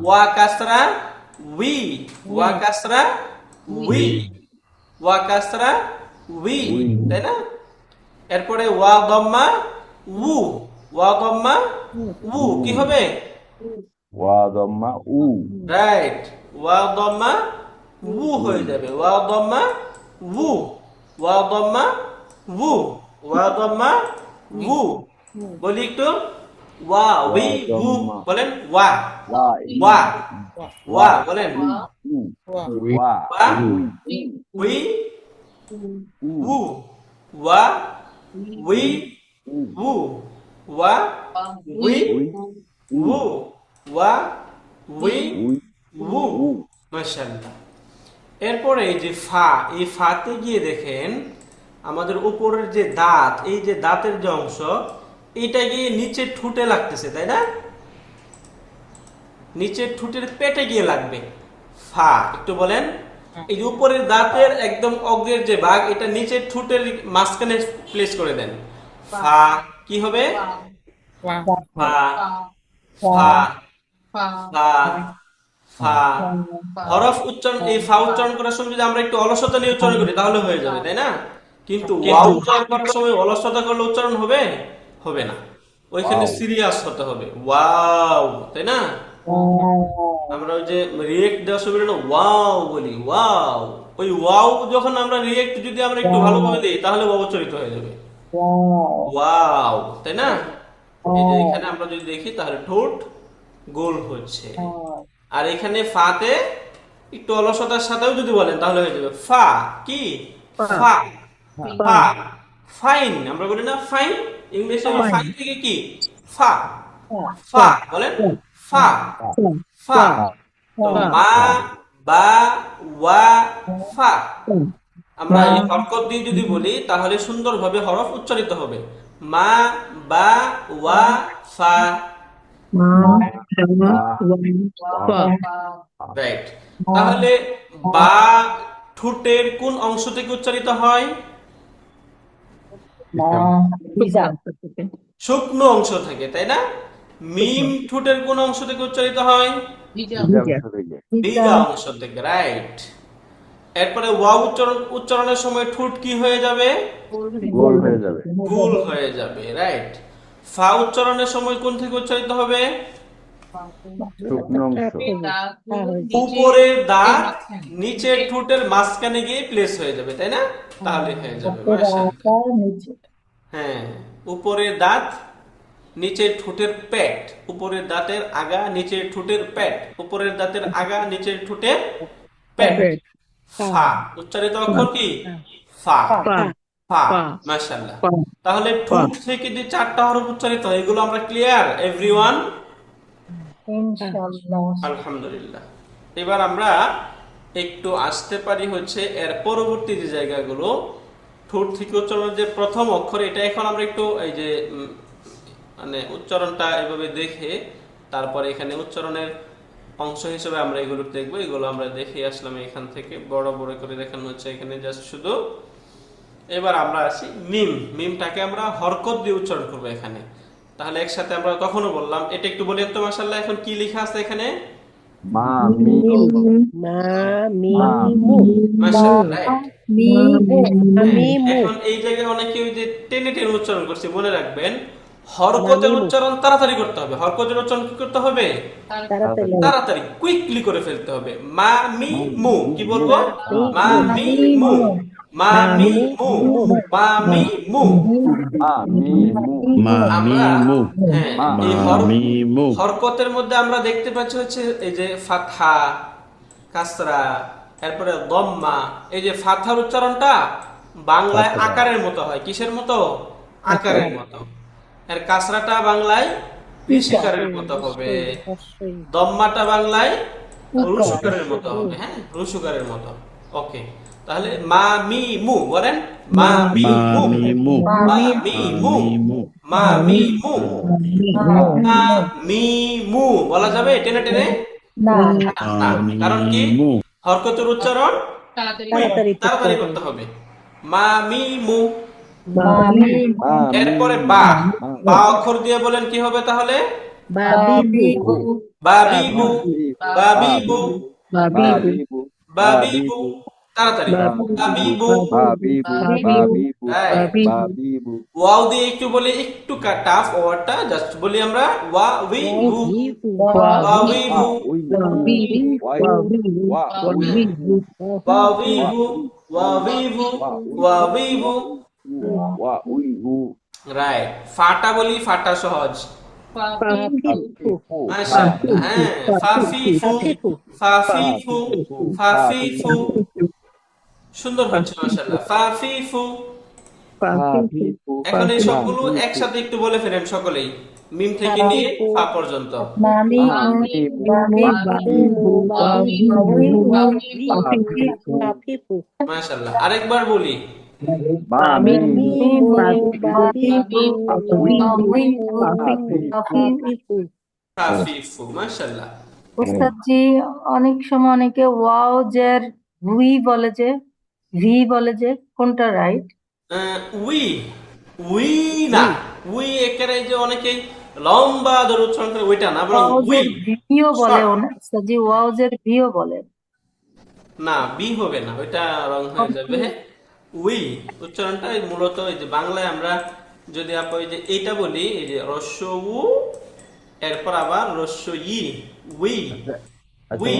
ওয়া কাসরা উই, ওয়া কাসরা উই, ওয়া কাসরা উই, তাই না? এরপরে ওয়া দম্মা উ, ওয়া দম্মা উ, কি হবে? রাইট, ওয়া দম্মা উ হয়ে যাবে, ওয়া দম্মা উ, ওয়া দম্মা উ, ওয়া দম্মা উ। বলি একটু, ওয়া উই উ, বলেন ওয়া, ওয়া, ওয়া, বলেন ওয়া উই উ, ওয়া উই উ, ওয়া উই উ, ওয়া উই উ, মাশাআল্লাহ। এরপরে এই যে ফা, এই ফাতে গিয়ে দেখেন আমাদের উপরের যে দাঁত, এই যে দাঁতের যে অংশ, এটা গিয়ে নিচের ঠোঁটে লাগতেছে, তাই না? নিচের ঠোঁটের পেটে গিয়ে লাগবে ফা। একটু বলেন, এই যে উপরের দাঁতের একদম অগ্রের যে ভাগ, এটা নিচের ঠোঁটের মাঝখানে প্লেস করে দেন। ফা কি হবে? ফা, ফা, ফা, ফা। হরফ উচ্চারণ, এই ফা উচ্চারণ করার সময় যদি আমরা একটু অলসতা নিয়ে উচ্চারণ করি তাহলে হয়ে যাবে, তাই না? কিন্তু ওয়া উচ্চারণ করার সময় অলসতা করলে উচ্চারণ হবে? হবে না, ওইখানে সিরিয়াস হতে হবে, ওয়াও, তাই না? আমরা ওই যে রিয়েক্ট দেওয়ার সময় ওয়াও বলি, ওয়াও, ওই ওয়াও যখন আমরা রিয়েক্ট যদি আমরা একটু ভালোভাবে দিই তাহলে ওয়াও উচ্চারিত হয়ে যাবে, ওয়াও, তাই না? এই যে এখানে আমরা যদি দেখি তাহলে ঠোঁট গোল হচ্ছে। আর এখানে ফাতে একটু অলসতার সাথেও যদি বলেন তাহলে হয়ে যাবে ফা, কি? ফা, ফা, ফাইন, আমরা বলি না ফাইন, ইংলিশে ফাইন থেকে কি? ফা, ফা, বলেন ফা, ফা। তো মা, বা, ওয়া, ফা, আমরা এই হরকত দিয়ে যদি বলি তাহলে সুন্দরভাবে হরফ উচ্চারিত হবে, মা, বা, ওয়া, ফা, রাইট। তাহলে বা ঠোঁটের কোন অংশ থেকে উচ্চারিত হয়? শুকনো অংশ থেকে, তাই না? মিম ঠোঁটের কোন অংশ থেকে উচ্চারিত হয়? ভিজা অংশ থেকে, রাইট। এরপরে ওয়া উচ্চারণের সময় ঠোঁট কি হয়ে যাবে? গোল হয়ে যাবে, রাইট। ফা উচ্চারণের সময় কোন থেকে উচ্চারিত হবে? শুকনো অংশ উপরের দাঁত নিচের ঠোঁটের মাঝখানে গিয়ে প্লেস হয়ে যাবে, তাই না? তাহলে হয়ে যাবে, মাশাআল্লাহ। হ্যাঁ, উপরের দাঁত নিচের ঠোঁটের পেট, উপরের দাঁতের আগা নিচের ঠোঁটের পেট, উপরের দাঁতের আগা নিচের ঠোঁটের পেট। ফা উচ্চারিত অক্ষর কি? ফা। পা ফা, পা মাশাআল্লাহ। পা তাহলে ঠোঁট থেকে যে 4টা হরফ উচ্চারিত হয় এগুলো আমরা ক্লিয়ার এভরিওয়ান? আলহামদুলিল্লাহ। এবার আমরা একটু আসতে পারি হচ্ছে এর পরবর্তী যে জায়গাগুলো, ঠোঁট থেকে উচ্চারণের যে প্রথম অক্ষর, এটা এখন আমরা একটু এই যে মানে উচ্চারণটা এভাবে দেখে তারপরে এখানে উচ্চারণের অংশ হিসেবে আমরা এগুলো দেখবো। এগুলো আমরা দেখে আসলাম এখান থেকে, বড় বড় করে দেখানো হচ্ছে এখানে জাস্ট শুধু। এবার আমরা আসি মিম। মিমটাকে আমরা হরকত দিয়ে উচ্চারণ করবো এখানে। তাহলে একসাথে আমরা তখনও বললাম, এটা একটু বলেন তো মাশাআল্লাহ, এখন কি লেখা আছে এখানে? মা মি মা মি মা মু মাশাআল্লাহ, রাইট। মি মু এখন এই জায়গায় অনেকে ওই যে টেনে টেনে উচ্চারণ করছে, মনে রাখবেন হরকতের উচ্চারণ তাড়াতাড়ি করতে হবে। হরকতের উচ্চারণ কি করতে হবে? তাড়াতাড়ি তাড়াতাড়ি, কুইকলি করে ফেলতে হবে। মা মি মু, কি বলবো? মা মি মু, মা মি মু, মা মি মু। মা মি মু আমরা হ্যাঁ, মা এই হরকতের মধ্যে আমরা দেখতে পাচ্ছি হচ্ছে এই যে ফাতহা, কাসরা, এরপরে দম্মা। এই যে ফাতহার উচ্চারণটা বাংলায় আকারের মতো হয়, কিসের মতো? আকারের মতো। এর কাসরাটা বাংলায় ঋষিকারের মতো হবে, দম্মাটা বাংলায় রুসুকারের মতো হবে। হ্যাঁ, রুসুকারের মতো। ওকে, তাহলে মা মি মু বলেন, মা মি মু, মা মি মু, মা মি মু, মা মি মু বলা যাবে টেনে টেনে? না, কারণ কি? হরকতের উচ্চারণ তাড়াতাড়ি করতে হবে। মা মি মু। এরপরে বা, বা অক্ষর দিয়ে বলেন কি হবে তাহলে? বাবিবু বাবিবু, বাবিবু, বাবিবু বাবিবু। তাড়াতাড়ি, বাবিবু। বাবিবু বাবিবু বাবিবু ওয়াও দিয়ে একটু বলি, একটু টাফ ওয়ার্ডটা জাস্ট বলি আমরা, ওয়া উই বু, ওয়া উই বু, ওয়া উই বু, ওয়া উই বু, ওয়া উই বু। ওয়া উই উ রাইট। ফাটা বলি, ফাটা সহজ। মাশাআল্লাহ, হ্যাঁ, ফাফিফু, ফাফিফু, ফাফিফু। সুন্দর হচ্ছে মাশাআল্লাহ, ফাফিফু। ফাফিফু এখন এই সবগুলো একসাথে একটু বলে ফেলেন সকলেই, মিম থেকে নিয়ে ফা পর্যন্ত। মাশাআল্লাহ, আরেকবার বলি। ফাফিফু, মাশাআল্লাহ। উস্তাদ জি, অনেক সময় অনেকে ওয়াও জের ভুই বলে, যে ভি বলে, যে কোনটা রাইট? উই, উই না, উই একেবারে যে অনেকেই লম্বা ধরে উচ্চারণ করে ওইটা না, বরং ওয়াও উই। জের ভিও বলে Short. উস্তাদ জি, ওয়াও জের ভিও বলে। না, বি হবে না, ওইটা রং হয়ে যাবে। উই উচ্চারণটা মূলত এই যে বাংলায় আমরা যদি ওই যে এইটা বলি, এই যে রস্য উ, এরপর আবার রস্য ই, উই, উই,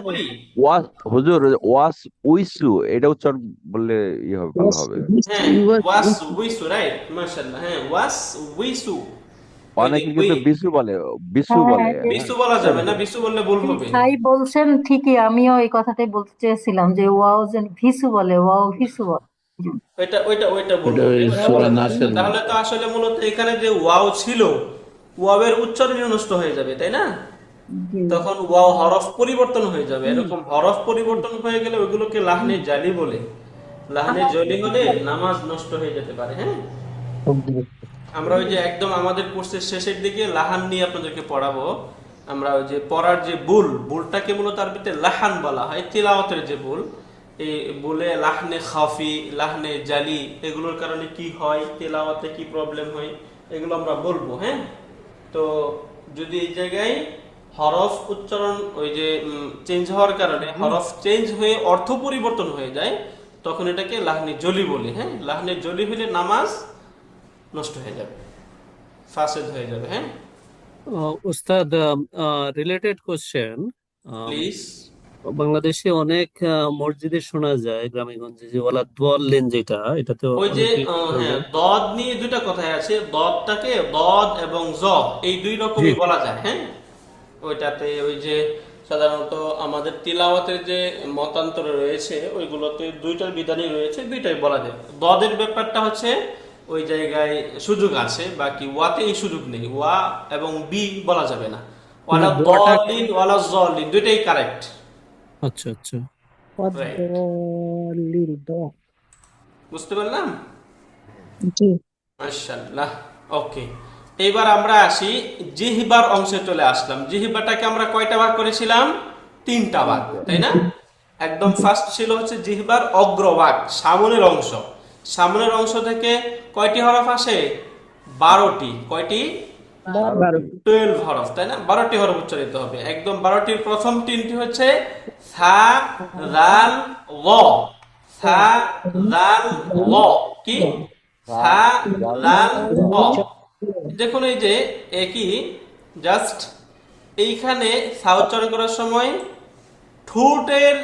উই। ওয়াস হুজুর ওয়াস উইসু এটা উচ্চারণ বললে হবে, ভালো হবে। হ্যাঁ, ওয়াস উইসু, রাইট, মাশাআল্লাহ। হ্যাঁ, ওয়াস উইসু। অনেকে কিন্তু বিসু বলে, বিসু বলে। বিসু বলা যাবে না, বিসু বললে ভুল হবে। তাই বলছেন ঠিকই, আমিও এই কথাটাই বলতে চেয়েছিলাম যে ওয়াও জের ভিসু বলে, ওয়াও ভিসু বলে। ওইটা ওইটা ওইটা ভুল হবে, ওইটা বলা যাবে না। তাহলে তো আসলে মূলত এখানে যে ওয়াও ছিল, ওয়াওয়ের উচ্চারণই নষ্ট হয়ে যাবে, তাই না? তখন ওয়াও হরফ পরিবর্তন হয়ে যাবে। এরকম হরফ পরিবর্তন হয়ে গেলে ওইগুলোকে লাহনে জালি বলে। লাহনে জালি হলে নামাজ নষ্ট হয়ে যেতে পারে। হ্যাঁ, আমরা ওই যে একদম আমাদের কোর্সের শেষের দিকে লাহান নিয়ে আপনাদেরকে পড়াবো। আমরা ওই যে পড়ার যে বুলটাকে মূলত আরবিতে লাহান বলা হয়, তিলাওয়াতের যে বুল, এই বলে লাহনে খাফি, লাহনে জালি, এগুলোর কারণে কি হয়, তেলাওয়াতে কি প্রবলেম হয়, এগুলো আমরা বলবো। হ্যাঁ, তো যদি এই জায়গায় হরফ উচ্চারণ ওই যে চেঞ্জ হওয়ার কারণে হরফ চেঞ্জ হয়ে অর্থ পরিবর্তন হয়ে যায়, তখন এটাকে লাহনে জলি বলি। হ্যাঁ, লাহনে জলি হলে নামাজ নষ্ট হয়ে যাবে, ফাসেদ হয়ে যাবে। হ্যাঁ, উস্তাদ, রিলেটেড কোশ্চেন। প্লিজ। বাংলাদেশে অনেক মসজিদে শোনা যায় গ্রামে গঞ্জে যে ওয়ালা দোয়াল্লেন, যেটা এটাতে ওই যে অনেকে হ্যাঁ, পড়বে। দদ নিয়ে দুইটা কথাই আছে, দদটাকে দদ এবং জ এই দুই জি রকমই বলা যায়, হ্যাঁ। ওইটাতে ওই যে সাধারণত আমাদের তিলাওয়াতের যে মতান্তরে রয়েছে ওইগুলোতে দুইটার বিধানই রয়েছে, দুইটাই বলা যায়। দদের ব্যাপারটা হচ্ছে ওই জায়গায় সুযোগ আছে, বাকি ওয়াতে এই সুযোগ নেই, ওয়া এবং বি বলা যাবে না। মানে ওয়ালা দোয়াটা দলিন ওয়ালা জলিন দুইটাই কারেক্ট। আচ্ছা আচ্ছা। রাইট, বুঝতে পারলাম। জি মাশাআল্লাহ। ওকে, এবার আমরা আসি জিহবার অংশে চলে আসলাম। জিহবাটাকে আমরা কয়টা ভাগ করেছিলাম? তিনটা ভাগ, তাই না? একদম ফার্স্ট ছিল হচ্ছে জিহবার অগ্রভাগ, সামনের অংশ। সামনের অংশ থেকে কয়টি হরফ আসে? 12টি। কয়টি? 12 12 হরফ, তাই না? 12টি হরফ উচ্চারিত হবে। একদম 12টির প্রথম তিনটি হচ্ছে সা, রাল, ল। সা, রাল, ল। কি? সা, রাল, ল। দেখুন এই যে একই, জাস্ট এইখানে সা উচ্চারণ করার সময় ঠোঁটের,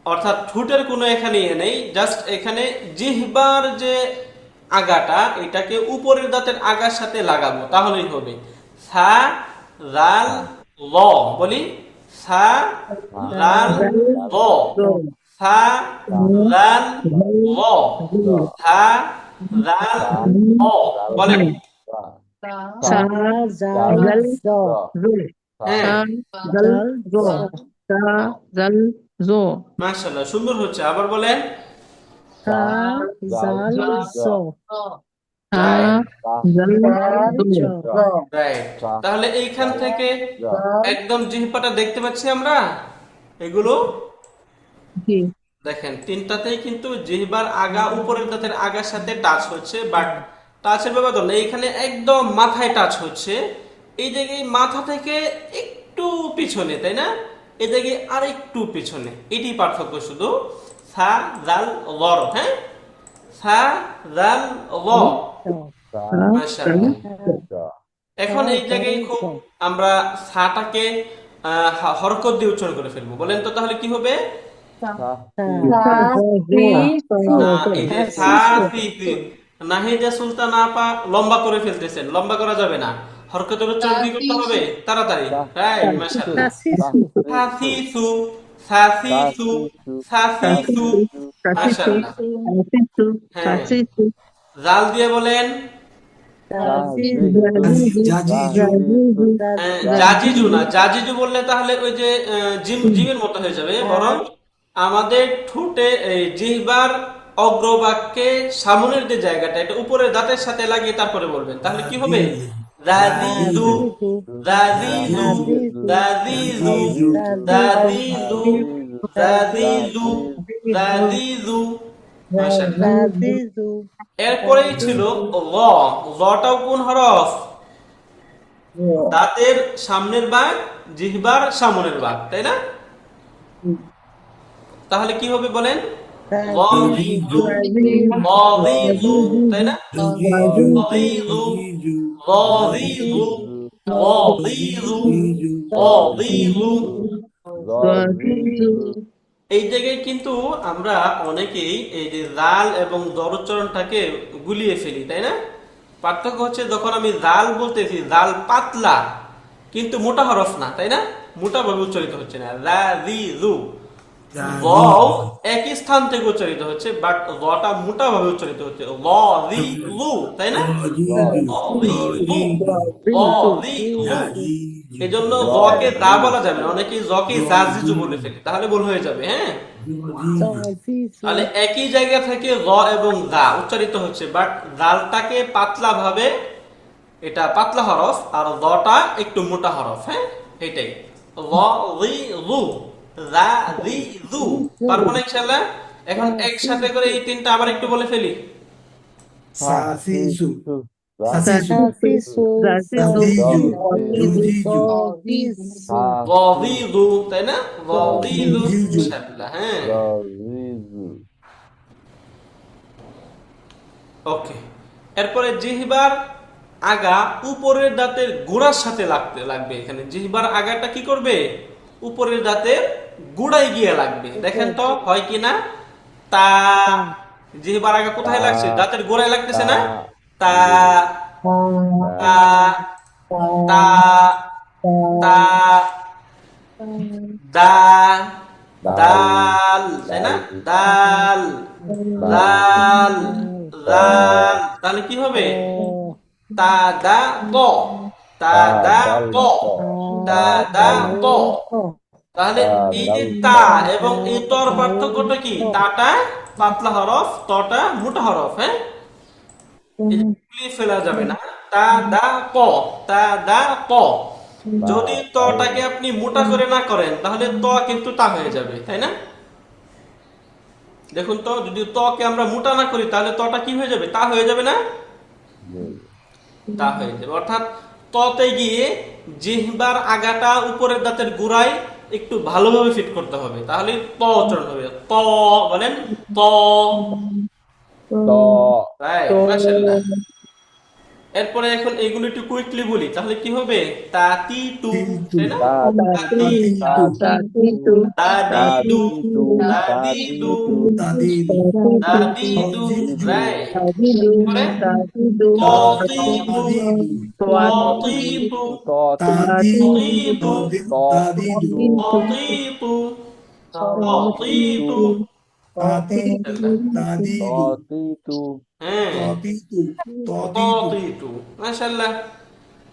অর্থাৎ ঠোঁটের কোনো এখানে ইয়ে নেই, জাস্ট এখানে জিহ্বার যে আগাটা এটাকে উপরের দাঁতের আগার সাথে লাগাবো, তাহলেই হবে। সা, রাল, ল। বলি সা, রাল, ল। সা, রাল, ল। সা, রাল, ল। বলেন। সা জাল জো হ্যাঁ, সা জাল জো সা জাল জো মাশাআল্লাহ, সুন্দর হচ্ছে। আবার বলেন। সা জাল জো সা রাইট, জাল জো রাইট। তাহলে এইখান থেকে একদম জিহ্বাটা দেখতে পাচ্ছি আমরা, এগুলো জি দেখেন তিনটাতেই কিন্তু জিহ্বার আগা উপরের দাঁতের আগার সাথে টাচ হচ্ছে, বাট টাচের ব্যাপার না, এখানে একদম মাথায় টাচ হচ্ছে। এই জায়গায় মাথা থেকে একটু পিছনে, তাই না? এই জায়গায় আর একটু পিছনে, এটি পার্থক্য শুধু। সা, জাল, লর, হ্যাঁ। সা, জাল, ল। সা মাশাআল্লাহ। জাল এখন এই জায়গায় খুব আমরা সাটাকে হরকত দিয়ে উচ্চারণ করে ফেলবো। বলেন তো তাহলে কি হবে? সা সি সু না, এই যে সা সি সি, নাহিদা সুলতান আপা লম্বা করে ফেলতেছেন, লম্বা করা যাবে না। হরকতের উচ্চারণ কি করতে হবে? তাড়াতাড়ি। রাইট, মাশাআল্লাহ। সা সি সু সা সি সু, সা সি সু, সা সি সু। মাশাআল্লাহ। সু হ্যাঁ, সি সু জাল দিয়ে বলেন। জাজিজু না, জাজিজু বললে তাহলে ওই যে জিমের মতো হয়ে যাবে, বরং আমাদের ঠোঁটে এই জিহ্বার অগ্রভাগকে সামনের যে জায়গাটা এটা উপরের দাঁতের সাথে লাগিয়ে তারপরে বলবেন, তাহলে কি হবে? রাজিজু, রাজিজু, রাজিজু, রাজিজু, রাজিজু, রাজিজু। মাশাআল্লাহ। এরপরেই ছিল ল। লটাও কোন হরফ? দাঁতের সামনের ভাগ, জিহ্বার সামনের ভাগ, তাই না? তাহলে কি হবে বলেন? গযিযু, গযিযু, তাই না? গযিযু, গযিযু, গযিযু, গযিযু। এই জায়গায় কিন্তু আমরা অনেকেই এই যে জাল এবং জর উচ্চারণটাকে গুলিয়ে ফেলি, তাই না? পার্থক্য হচ্ছে যখন আমি জাল বলতেছি, জাল পাতলা কিন্তু মোটা হরফ না, তাই না? মোটা ভাবে উচ্চারিত হচ্ছে না। রাজিজু, ওয়াও একই স্থান থেকে উচ্চারিত হচ্ছে, বাট ওয়াটা মোটা ভাবে উচ্চারিত হচ্ছে। ওয়াজিজু, তাই না? ওয়াজিজু, ওয়াজিজু। এজন্য জকে দা বলা যাবে না, অনেকে জকে জাজিজু বলে ফেলে, তাহলে ভুল হয়ে যাবে, হ্যাঁ। তাহলে একই জায়গা থেকে জ এবং দা উচ্চারিত হচ্ছে, বাট দালটাকে পাতলা ভাবে, এটা পাতলা হরফ, আর দটা একটু মোটা হরফ, হ্যাঁ। এটাই য, রা, রি, জু। পারবো না ইনশাআল্লাহ? এখন একসাথে করে এই তিনটা আবার একটু বলে ফেলি। সি সু গযিযু, তাই না? গযিযু, ইনশাআল্লাহ, হ্যাঁ। ওকে, এরপরে জিহ্বার আগা উপরের দাঁতের গোড়ার সাথে লাগবে। এখানে জিহ্বার আগাটা কি করবে? উপরের দাঁতের গোড়ায় গিয়ে লাগবে। দেখেন তো হয় কিনা? তা, জিহ্বার আগা কোথায় লাগছে? দাঁতের গোড়ায় লাগতেছে না? তা, তা, তা, তা, দা, দাল, তাই না? দাল, লাল, লাল। তাহলে কি হবে? তা দা ত, তা দা ত, তা দা ত। তাহলে এই যে তা এবং এই তর পার্থক্যটা কি? তাটা পাতলা হরফ, তটা মোটা হরফ। হ্যাঁ, এই যে গুলিয়ে ফেলা যাবে না। তা দা ত, তা দা ত। যদি তটাকে আপনি মোটা করে না করেন তাহলে ত কিন্তু তা হয়ে যাবে, তাই না? দেখুন তো, যদি তকে আমরা মোটা না করি তাহলে তটা কি হয়ে যাবে? তা হয়ে যাবে না? তা হয়ে যাবে। অর্থাৎ ততে গিয়ে জিহ্বার আগাটা উপরের দাঁতের গোড়ায় একটু ভালোভাবে ফিট করতে হবে, তাহলে ত উচ্চারণ হবে। ত, বলেন ত। ত, রাইট, মাশাআল্লাহ। এরপরে এখন এগুলো একটু কুইকলি বলি, তাহলে কি হবে? তাতি টু, তাই না? তাতি, তাতিতু, দাদি দু, তাতিতু, দাদি দু, তাতিতু, দাদি দু। রাইট। তাতিদু, এরপরে তাতিদু, ততিতু, তাতিদু, ততিতু, তাতিদু, ততিতু, ততিতু, ততিতু। তাতিতু, হ্যাঁ, ততিতু। মাশাআল্লাহ।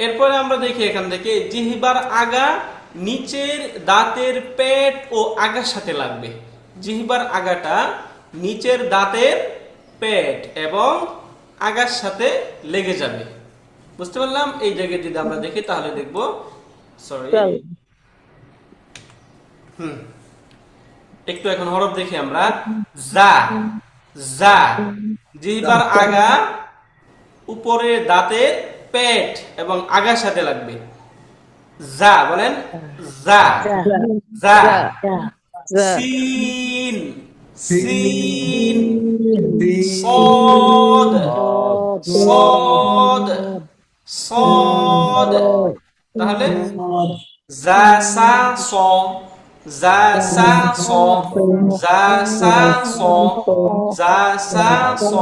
এরপরে আমরা দেখি এখান থেকে জিহ্বার আগা নিচের দাঁতের পেট ও আগার সাথে লাগবে। জিহ্বার আগাটা নিচের দাঁতের পেট এবং আগার সাথে লেগে যাবে। বুঝতে পারলাম? এই জায়গায় যদি আমরা দেখি তাহলে দেখব, সরি, একটু এখন হরফ দেখি আমরা। জা, জা, জিহ্বার আগা উপরে দাঁতের পেট এবং আগার সাথে লাগবে। জা, বলেন জা, জা। সিন, সিন, صاد، صاد، صاد। তাহলে জা সা স, জা সা স, জা সা স, জা সা স।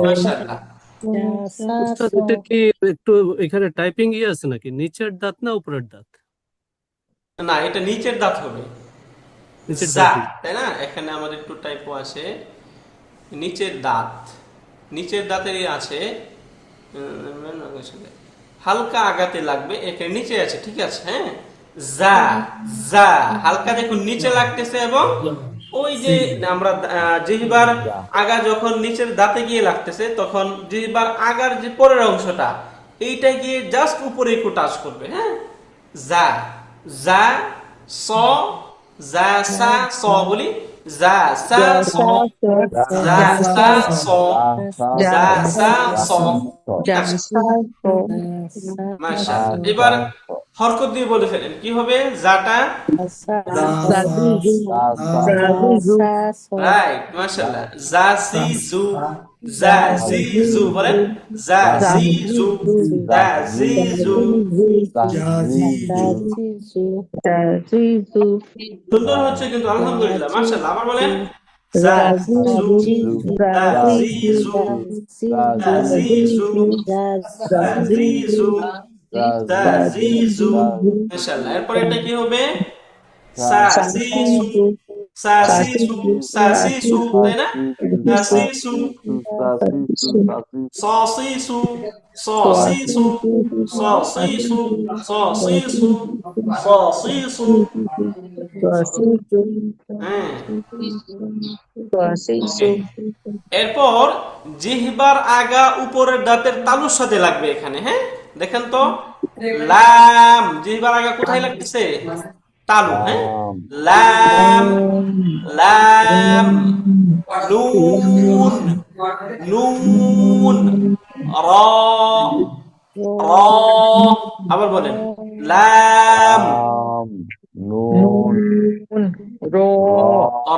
মাশাআল্লাহ। উস্তাদ, এটা কি একটু এখানে টাইপিং আছে নাকি? নিচের দাঁত না উপরের দাঁত? না, এটা নিচের দাঁত হবে। নিচের জা, দাঁতই। তাই না? এখানে আমাদের একটু টাইপও আছে। নিচের দাঁত, নিচের দাঁতেরই আছে। হালকা আগাতে লাগবে, এখানে নিচে আছে, ঠিক আছে। হ্যাঁ, জা, জা হালকা দেখুন নিচে লাগতেছে এবং ওই যে আমরা জিহ্বার আগা যখন নিচের দাঁতে গিয়ে লাগতেছে তখন জিহ্বার আগার যে পরের অংশটা এইটা গিয়ে জাস্ট উপরে একটু টাচ করবে। হ্যাঁ, জা, জা, স, জা সা স বলি। জা সা স, জা সা স, জা সা স। ঠিক আছে? মাশাআল্লাহ। এবার হরকত দিয়ে বলে ফেলেন, কি হবে? জাটা, রাইট, মাশাআল্লাহ। জাসিজু, জাসিজু, বলেন জাসিজু, জাসিজু। সুন্দর হচ্ছে কিন্তু, আলহামদুলিল্লাহ, মাশাআল্লাহ। আবার বলেন জাসিজু, জাসিজু, জাসিজু, জাসিজু, জাসিজু। মাশাআল্লাহ। এরপর এটা কি হবে? সাসিসু, সাসিসু, সাসিসু, তাই না? সাসিসু, সসিসু, সসিসু, সসিসু, সসিসু, সসিসু। হ্যাঁ, ওকে। এরপর জিহ্বার আগা উপরের দাঁতের তালুর সাথে লাগবে এখানে। হ্যাঁ, দেখেন তো, লাম, জিহ্বার আগা কোথায় লাগতেছে? তালু। হ্যাঁ, লাম, লাম, নুন, নুন, র, র। আবার বলেন লাম, নুন, র,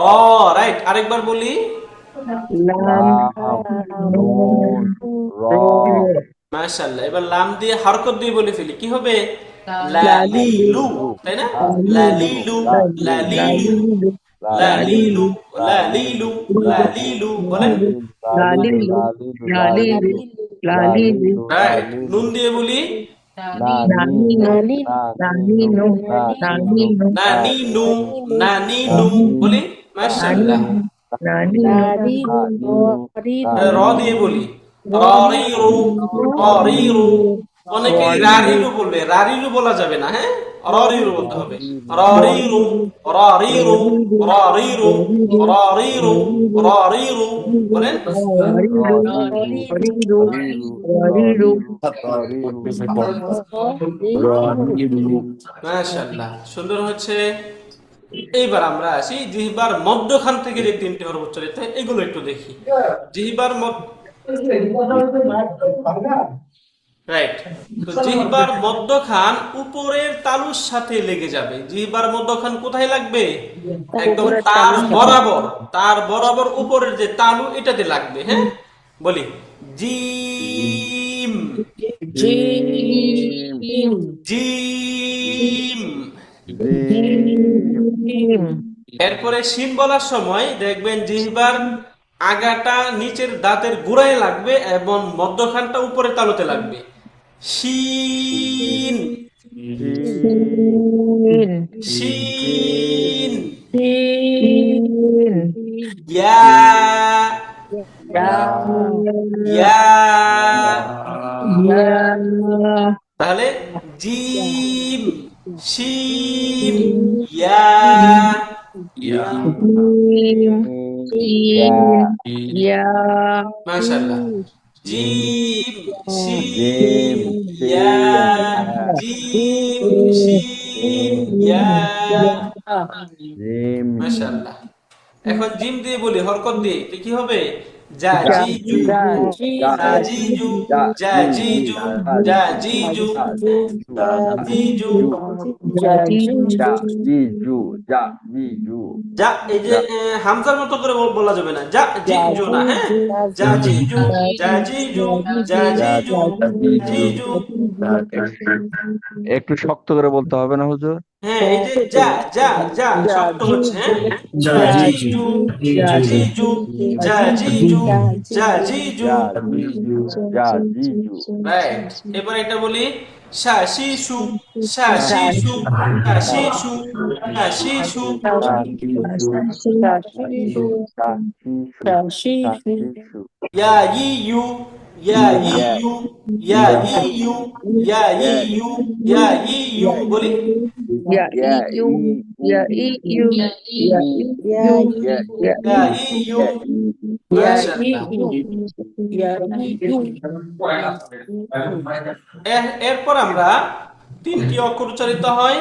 র, রাইট। আরেকবার বলি। লাম, নুন, র। মাশাআল্লাহ। এবার লাম দিয়ে হরকত দিয়ে বলে ফেলি, কি হবে? লালিলু, তাই না? লালিলু, লালিলু, লালিলু, লালিলু, লালিলু, বলেন। লালিলু, লালিলু, লালিলু, রাইট। নুন দিয়ে বলি নানিনু, নানিনু, নানিনু, নানিনু, নানিনু, বলি। মাশাআল্লাহ। নানিনু, র দিয়ে বলি রারিরু, রারিরু। অনেকেই রারিরু বলবে, রারিরু বলা যাবে না, হ্যাঁ, রারিরু বলতে হবে। রারিরু, রারিরু, রারিরু, রারিরু, রারিরু, বলেন। হরিরু, হরিরু, মাশাআল্লাহ, সুন্দর হচ্ছে। এইবার আমরা আসি জিহ্বার মধ্যখান থেকে যে তিনটি হরফ উচ্চারিত হয় এগুলো একটু দেখি। জিহ্বার রাইট। তো জিহ্বার মধ্যখান উপরের তালুর সাথে লেগে যাবে। জিহ্বার মধ্যখান কোথায় লাগবে? একদম তার বরাবর উপরের যে তালু এটাতে লাগবে, হ্যাঁ। বলি জিম, জিম, জিম। জিম, এরপরে শিন বলার সময় দেখবেন জিহ্বার আগাটা নিচের দাঁতের গোড়ায় লাগবে এবং মধ্যখানটা উপরে তালুতে লাগবে। শিন, শিন, শিন। শিন, ইয়া, ইয়া। ইয়া, তাহলে জিম, শিন, ইয়া। জিম, শিন, ইয়া, মাশাআল্লাহ। জিম, শিন, ইয়া, জিম, শিন, ইয়া। মাশাআল্লাহ। এখন জিম দিয়ে বলি হরকত দিয়ে, তো কি হবে? জাজিজু, জাজিজু, জাজিজু, জাজিজু, জাজিজু। যা, এই যে হামজার মতো করে বলা যাবে না, যা জিজু না, হ্যাঁ। জাজিজু, জাজিজু, জাজিজু, জাজিজু। একটু শক্ত করে বলতে হবে না হুজুর? হ্যাঁ, এই যে যা, যা, যা শক্ত হচ্ছে, হ্যাঁ। জাজিজু, জাজিজু, জাজিজু, জাজিজু। রাইট। এবার এটা বলি শাশিশু, শাশিশু, শাশিশু, শাশিশু। ইয়া ইয়ু, ইয়া ইয়ু, ইয়া ইয়ু, ইয়া ইয়ু, ইয়া ইয়ু, বলি। ইয়া ইউ, ইয়া ইউ, ইয়া ইউ, ইয়া ইয়ু। মাশাআল্লাহ। এরপর আমরা তিনটি অক্ষর উচ্চারিত হয়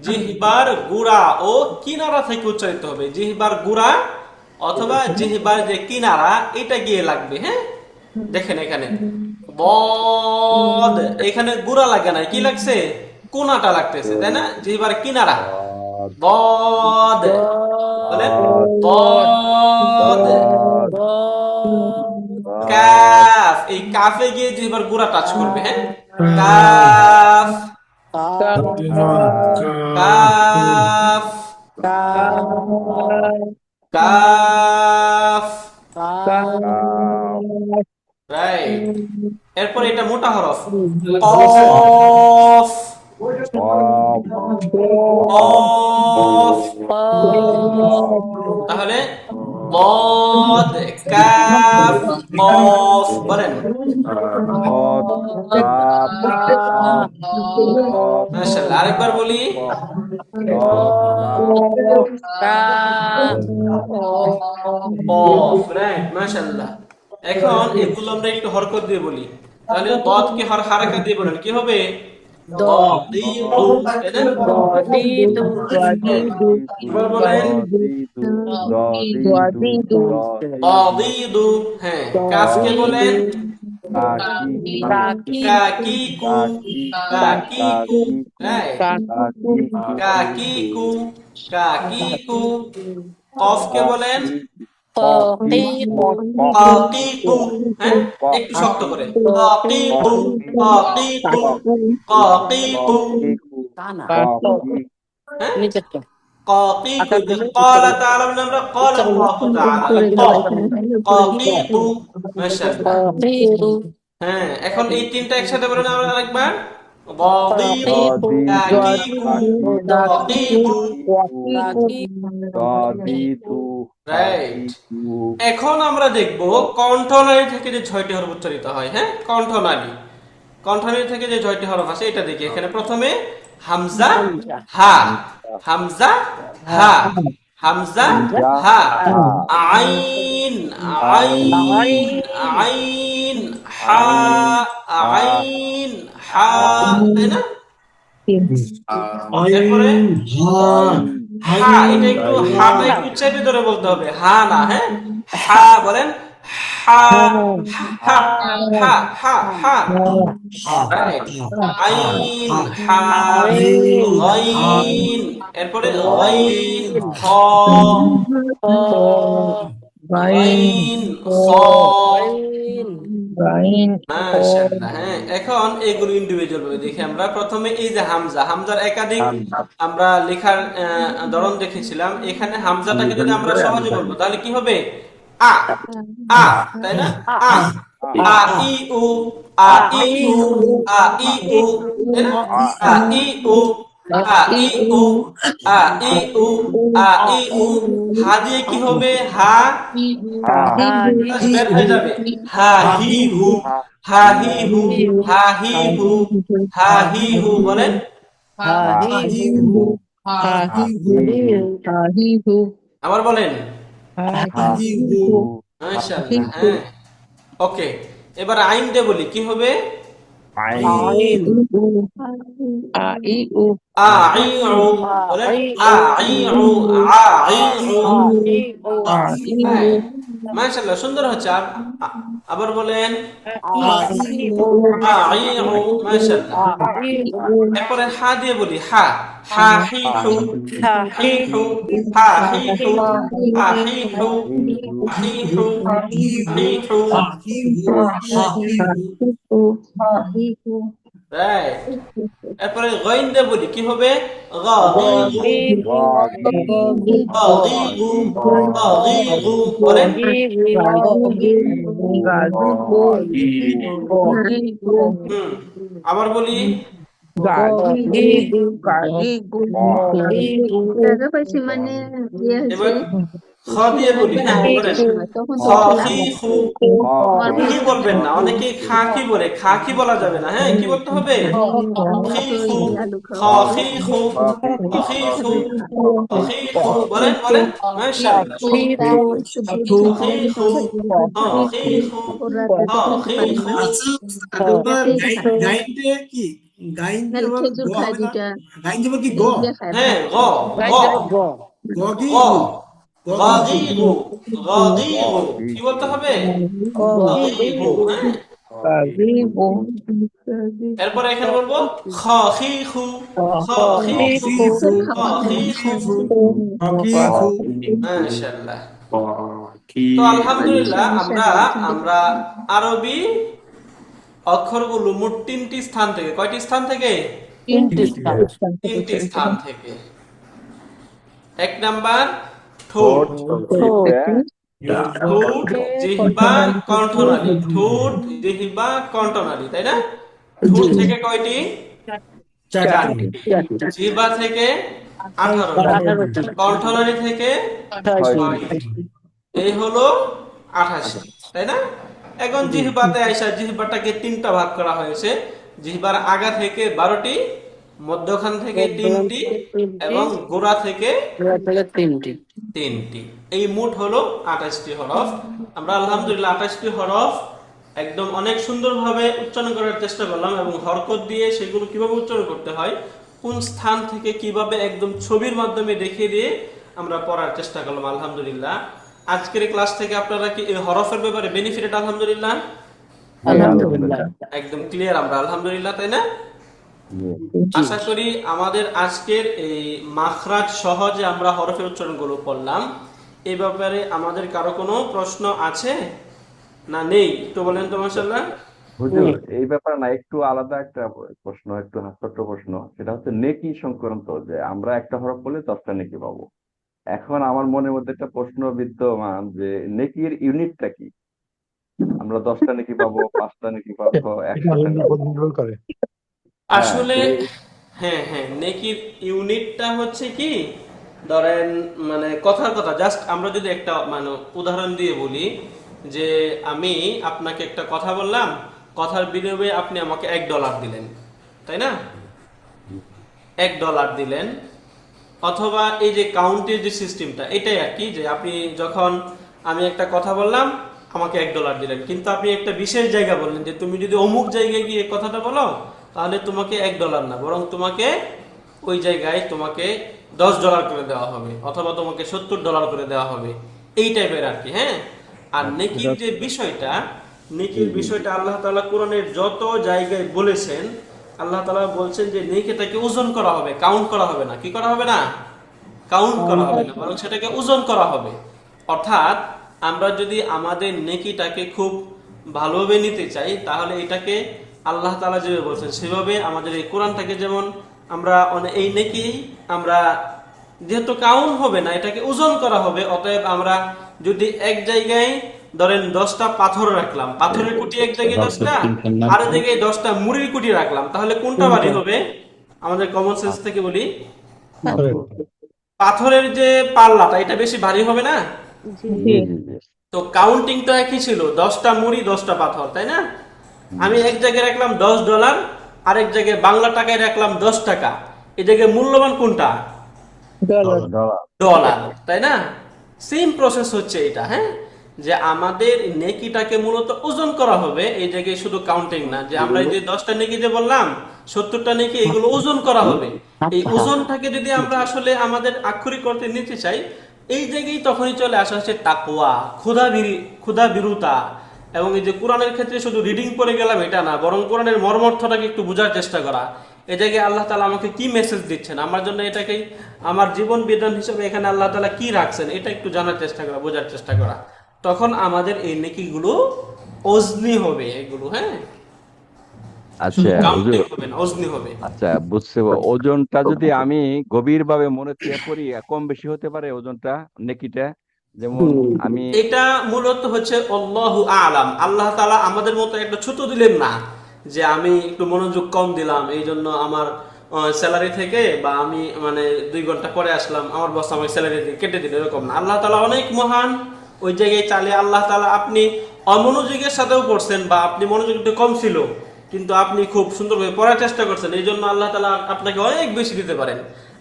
জিহ্বার গুড়া ও কিনারা থেকে উচ্চারিত হবে। জিহ্বার গুড়া অথবা জিহ্বার যে কিনারা এটা গিয়ে লাগবে, হ্যাঁ। দেখেন এখানে বদ, এখানে গুড়া লাগে না, কি লাগছে? কোনাটা লাগতেছে, তাই না? জিহ্বার কিনারা বদ, বলেন বদ। কাফ, এই কাফে গিয়ে জিহ্বার গুড়া টাচ করবে, হ্যাঁ। Calf, calf, calf. রাইট। এরপর এটা মোটা হরফ কফ, কফ। তাহলে বদ, কাফ, কফ, বলেন। মাশাআল্লাহ। আরেকবার বলি কফ। রাইট, মাশাআল্লাহ। এখন এগুলো আমরা একটু হরকত দিয়ে বলি। তাহলে দদকে হারাকাত দিয়ে বলেন, কি হবে? দদিদু, তাই না? এবার বলেন দদিদু, হ্যাঁ। কাফকে বলেন কাকিকু, কাকিকু, রাইট। কাকিকু, কাকিকু। কফকে বলেন তাকিকু কাকিকু, হ্যাঁ একটু শক্ত করে, কাকিকু কাকিকু কাকিকু, কানা হ্যাঁ নিচেরটা কাকিকু, যে ক্বালা তাআলা মানে আমরা ক্বালা আল্লাহু তাআলা, কাকিকু, মাশাআল্লাহ। তাকিকু হ্যাঁ এখন এই তিনটা একসাথে বলেন আমরা আরেকবার, গাদিকু তাকিকু কাকিকু গাদিকু, তাকিকু রাইট। এখন আমরা দেখব কণ্ঠনালী থেকে যে 6টি হরফ উচ্চারিত হয়, হ্যাঁ কণ্ঠনালী, কণ্ঠনালী থেকে যে 6টি হরফ আছে এটা দেখি। এখানে প্রথমে হামজা হা, হামজা হা, হামজা হা, আইন আইন আইন হা, আইন হা, তাই না? এরপরে হা, এটা একটু হাটা একটু চেপে ধরে বলতে হবে, হা না, হ্যাঁ হা বলেন, হা হা হা হা হা, রাইট। আইন হা গাইন, এরপরে গাইন খ, গাইন খ, মাশাআল্লাহ। হ্যাঁ এখন এগুলো ইন্ডিভিজুয়াল ভাবে দেখি আমরা। প্রথমে এই যে হামজা, হামজার একাধিক আমরা লেখার ধরন দেখেছিলাম। এখানে হামজাটাকে যদি আমরা সহজে বলবো তাহলে কি হবে, আ আ, তাই না, আ আ ই উ, আ ই উ, আ ই উ, তাই না, আ ই উ, আ ই উ, আ ই উ, আ ই উ। হা দিয়ে কি হবে, হা বের হয়ে যাবে, হা হি হু, হা হি হু, হা হি হু, হা হি হু, বলেন আবার বলেন, মাশাআল্লাহ। হ্যাঁ ওকে, এবার আইন দিয়ে বলি কি হবে, আইউ, বলেন আইউ, আইউ, হ্যাঁ মাশাআল্লাহ সুন্দর হচ্ছে। আবার বলেন আইউ, মাশাআল্লাহ। এরপরে হা দিয়ে বলি, হা হা হি হু, হি হু, হা হি হু, হা হি হু, হি হু, হি হু, রাইট। এরপরে গইন দিয়ে বলি কি হবে, গাগিগু, গাগিগু, গাগিগু, বলেন আবার বলি, জায়গা পাইছি মানে ইয়ে হয়েছে, এবার খ দিয়ে বলি, হ্যাঁ বলেন তখন খ খি খু, কি বলবেন না, অনেকে খা কি বলে, খা কি বলা যাবে না, হ্যাঁ কি বলতে হবে, খি খু, খ খি খু, খ খি খু, খ খি খু, বলেন বলেন, মাশাআল্লাহ, খ খি খু, খ খি খু, খ খি খু। খেজুর খায় দুইটা, হ্যাঁ গ গ গ, গাগিগু, গাগিগু, কি বলতে হবে, গাগিগু, হ্যাঁ। এরপরে এখানে বলবো খ খি খু, খ খি খু, খ খি খু, মাশাআল্লাহ। তো আলহামদুলিল্লাহ আমরা আমরা আরবি অক্ষরগুলো মোট 3টি স্থান থেকে, কয়টি স্থান থেকে, 3টি স্থান থেকে। এক নাম্বার ঠোঁট, ঠোঁট জিহ্বা কণ্ঠনালী, ঠোঁট জিহ্বা কণ্ঠনালী, তাই না, ঠোঁট থেকে কয়টি, 4টি, জিহ্বা থেকে 18টি, কণ্ঠনালী থেকে 6টি, এই হলো 28টি, তাই না। এখন জিহ্বাতে আইসা, জিহ্বাটাকে 3টা ভাগ করা হয়েছে, জিহ্বার আগা থেকে 12টি, মধ্যখান থেকে 3টি এবং গোড়া থেকে 3টি, এই মোট হলো 28টি হরফ। আমরা আলহামদুলিল্লাহ 28টি হরফ একদম অনেক সুন্দরভাবে উচ্চারণ করার চেষ্টা করলাম এবং হরকত দিয়ে সেগুলো কিভাবে উচ্চারণ করতে হয়, কোন স্থান থেকে কিভাবে একদম ছবির মাধ্যমে দেখিয়ে দিয়ে আমরা পড়ার চেষ্টা করলাম আলহামদুলিল্লাহ। আজকের এই ক্লাস থেকে আপনারা কি এই হরফের ব্যাপারে বেনিফিটেড আলহামদুলিল্লাহ, একদম ক্লিয়ার আমরা আলহামদুলিল্লাহ, তাই না। আশা করি আমাদের আজকের এই মাখরাজ সহ যে আমরা হরফের উচ্চারণগুলো পড়লাম, এই ব্যাপারে আমাদের কারো কোনো প্রশ্ন আছে না নেই? একটু বলেন তো মাশাআল্লাহ। হুজুর এই ব্যাপারে না একটু আলাদা একটা প্রশ্ন, একটু ছোট্ট প্রশ্ন, সেটা হচ্ছে নেকি সংক্রান্ত, যে আমরা একটা হরফ বলে 10টা নেকি পাবো। এখন আমার মনের মধ্যে একটা প্রশ্ন বিদ্যমান যে নেকির ইউনিটটা কি? আমরা 10টা নেকি পাবো, 5টা নেকি পাবো, এটা 100টা আল্লাহর নেকি উপর পাবো? নির্ভর করে। হ্যাঁ, আসলে তো হ্যাঁ হ্যাঁ, নেকির ইউনিটটা হচ্ছে কি, ধরেন মানে কথার কথা, জাস্ট আমরা যদি একটা মানে উদাহরণ দিয়ে বলি যে আমি আপনাকে একটা কথা বললাম, কথার বিনিময়ে আপনি আমাকে $1 দিলেন, তাই না? $1 দিলেন। অথবা এই যে কাউন্টের যে সিস্টেমটা, এটাই আর কি, যে আপনি যখন আমি একটা কথা বললাম, আমাকে $1 দিলেন, কিন্তু আপনি একটা বিশেষ জায়গা বললেন যে তুমি যদি অমুক জায়গায় গিয়ে কথাটা বলো, তাহলে তোমাকে $1 না, বরং তোমাকে ওই জায়গায় তোমাকে $10 করে দেওয়া হবে, অথবা তোমাকে $70 করে দেওয়া হবে, এই টাইপের আর কি। হ্যাঁ, আর নেকির যে বিষয়টা, নেকির বিষয়টা আল্লাহ তাআলা কোরআনের যত জায়গায় বলেছেন, আল্লাহ তাআলা বলছেন যে নেকিটাকে ওজন করা হবে, কাউন্ট করা হবে না। কি করা হবে না? কাউন্ট করা হবে না, বরং সেটাকে ওজন করা হবে। অর্থাৎ আমরা যদি আমাদের নেকিটাকে খুব ভালোভাবে নিতে চাই, তাহলে এটাকে আল্লাহ তাআলা যেভাবে বলছেন সেভাবে আমাদের এই কোরআনটাকে, যেমন আমরা এই নেকি আমরা যেহেতু কাউন্ট হবে না, এটাকে ওজন করা হবে। অতএব আমরা যদি এক জায়গায় ধরেন 10টা পাথর রাখলাম, পাথরের কুটি এক জায়গায় 10টা, আর এক জায়গায় 10টা মুড়ির কুটি রাখলাম, তাহলে কোনটা ভারী হবে? আমাদের কমন সেন্স থেকে বলি, পাথরের। পাথরের যে পাল্লাটা, এটা বেশি ভারী হবে না? জি জি জি। তো কাউন্টিং তো একই ছিল, 10টা মুড়ি 10টা পাথর, তাই না? আমি এক জায়গায় রাখলাম $10, আরেক জায়গায় বাংলা টাকায় রাখলাম 10 টাকা, এই জায়গায় মূল্যবান কোনটা? ডলার। ডলার। ডলার, তাই না? সেম প্রসেস হচ্ছে এটা। হ্যাঁ, যে আমাদের নেকিটাকে মূলত ওজন করা হবে, এই জায়গায় শুধু কাউন্টিং না, যে আমরা এই যে 10টা নেকি যে বললাম, 70টা নেকি, এগুলো ওজন করা হবে। এই ওজনটাকে যদি আমরা আসলে আমাদের আক্ষরিক অর্থে নিতে চাই, এই জায়গায় তখনই চলে আসা হচ্ছে তাকওয়া, ক্ষুধা বিরুতা। এবং এই যে কোরআনের ক্ষেত্রে শুধু রিডিং পড়ে গেলাম এটা না, বরং কোরআনের মর্মার্থটাকে একটু বোঝার চেষ্টা করা। এই জায়গায় আল্লাহ তাআলা আমাকে কি মেসেজ দিচ্ছেন, আমার জন্য এটাকে আমার জীবন বিধান হিসেবে এখানে আল্লাহ তাআলা কি রাখছেন, এটা একটু জানার চেষ্টা করা, বোঝার চেষ্টা করা। তখন আমাদের এই নেকিগুলো ওজনি হবে, এগুলো। হ্যাঁ, শুধু আচ্ছা কাউন্টিং হুজুর, হবে না, ওজনি হবে। আচ্ছা বুঝতে ওজনটা যদি আমি গভীরভাবে মনে দিয়ে পড়ি, কম বেশি হতে পারে ওজনটা, নেকিটা? যেমন আমি এটা মূলত হচ্ছে আল্লাহু আলাম, আল্লাহ তাআলা আমাদের মতো একটা ছোট দিলেন না, যে আমি একটু মনোযোগ কম দিলাম এই জন্য আমার স্যালারি থেকে, বা আমি মানে 2 ঘন্টা পরে আসলাম, আমার বস আমাকে স্যালারি কেটে দিল, এরকম না। আল্লাহ তাআলা অনেক মহান। ওই জায়গায় চাইলে আল্লাহ তাআলা, আপনি অমনোযোগের সাথেও পড়ছেন, বা আপনি মনোযোগ একটু কম ছিল কিন্তু আপনি খুব সুন্দরভাবে পড়ার চেষ্টা করছেন, এই জন্য আল্লাহ তাআলা আপনাকে অনেক বেশি দিতে পারেন।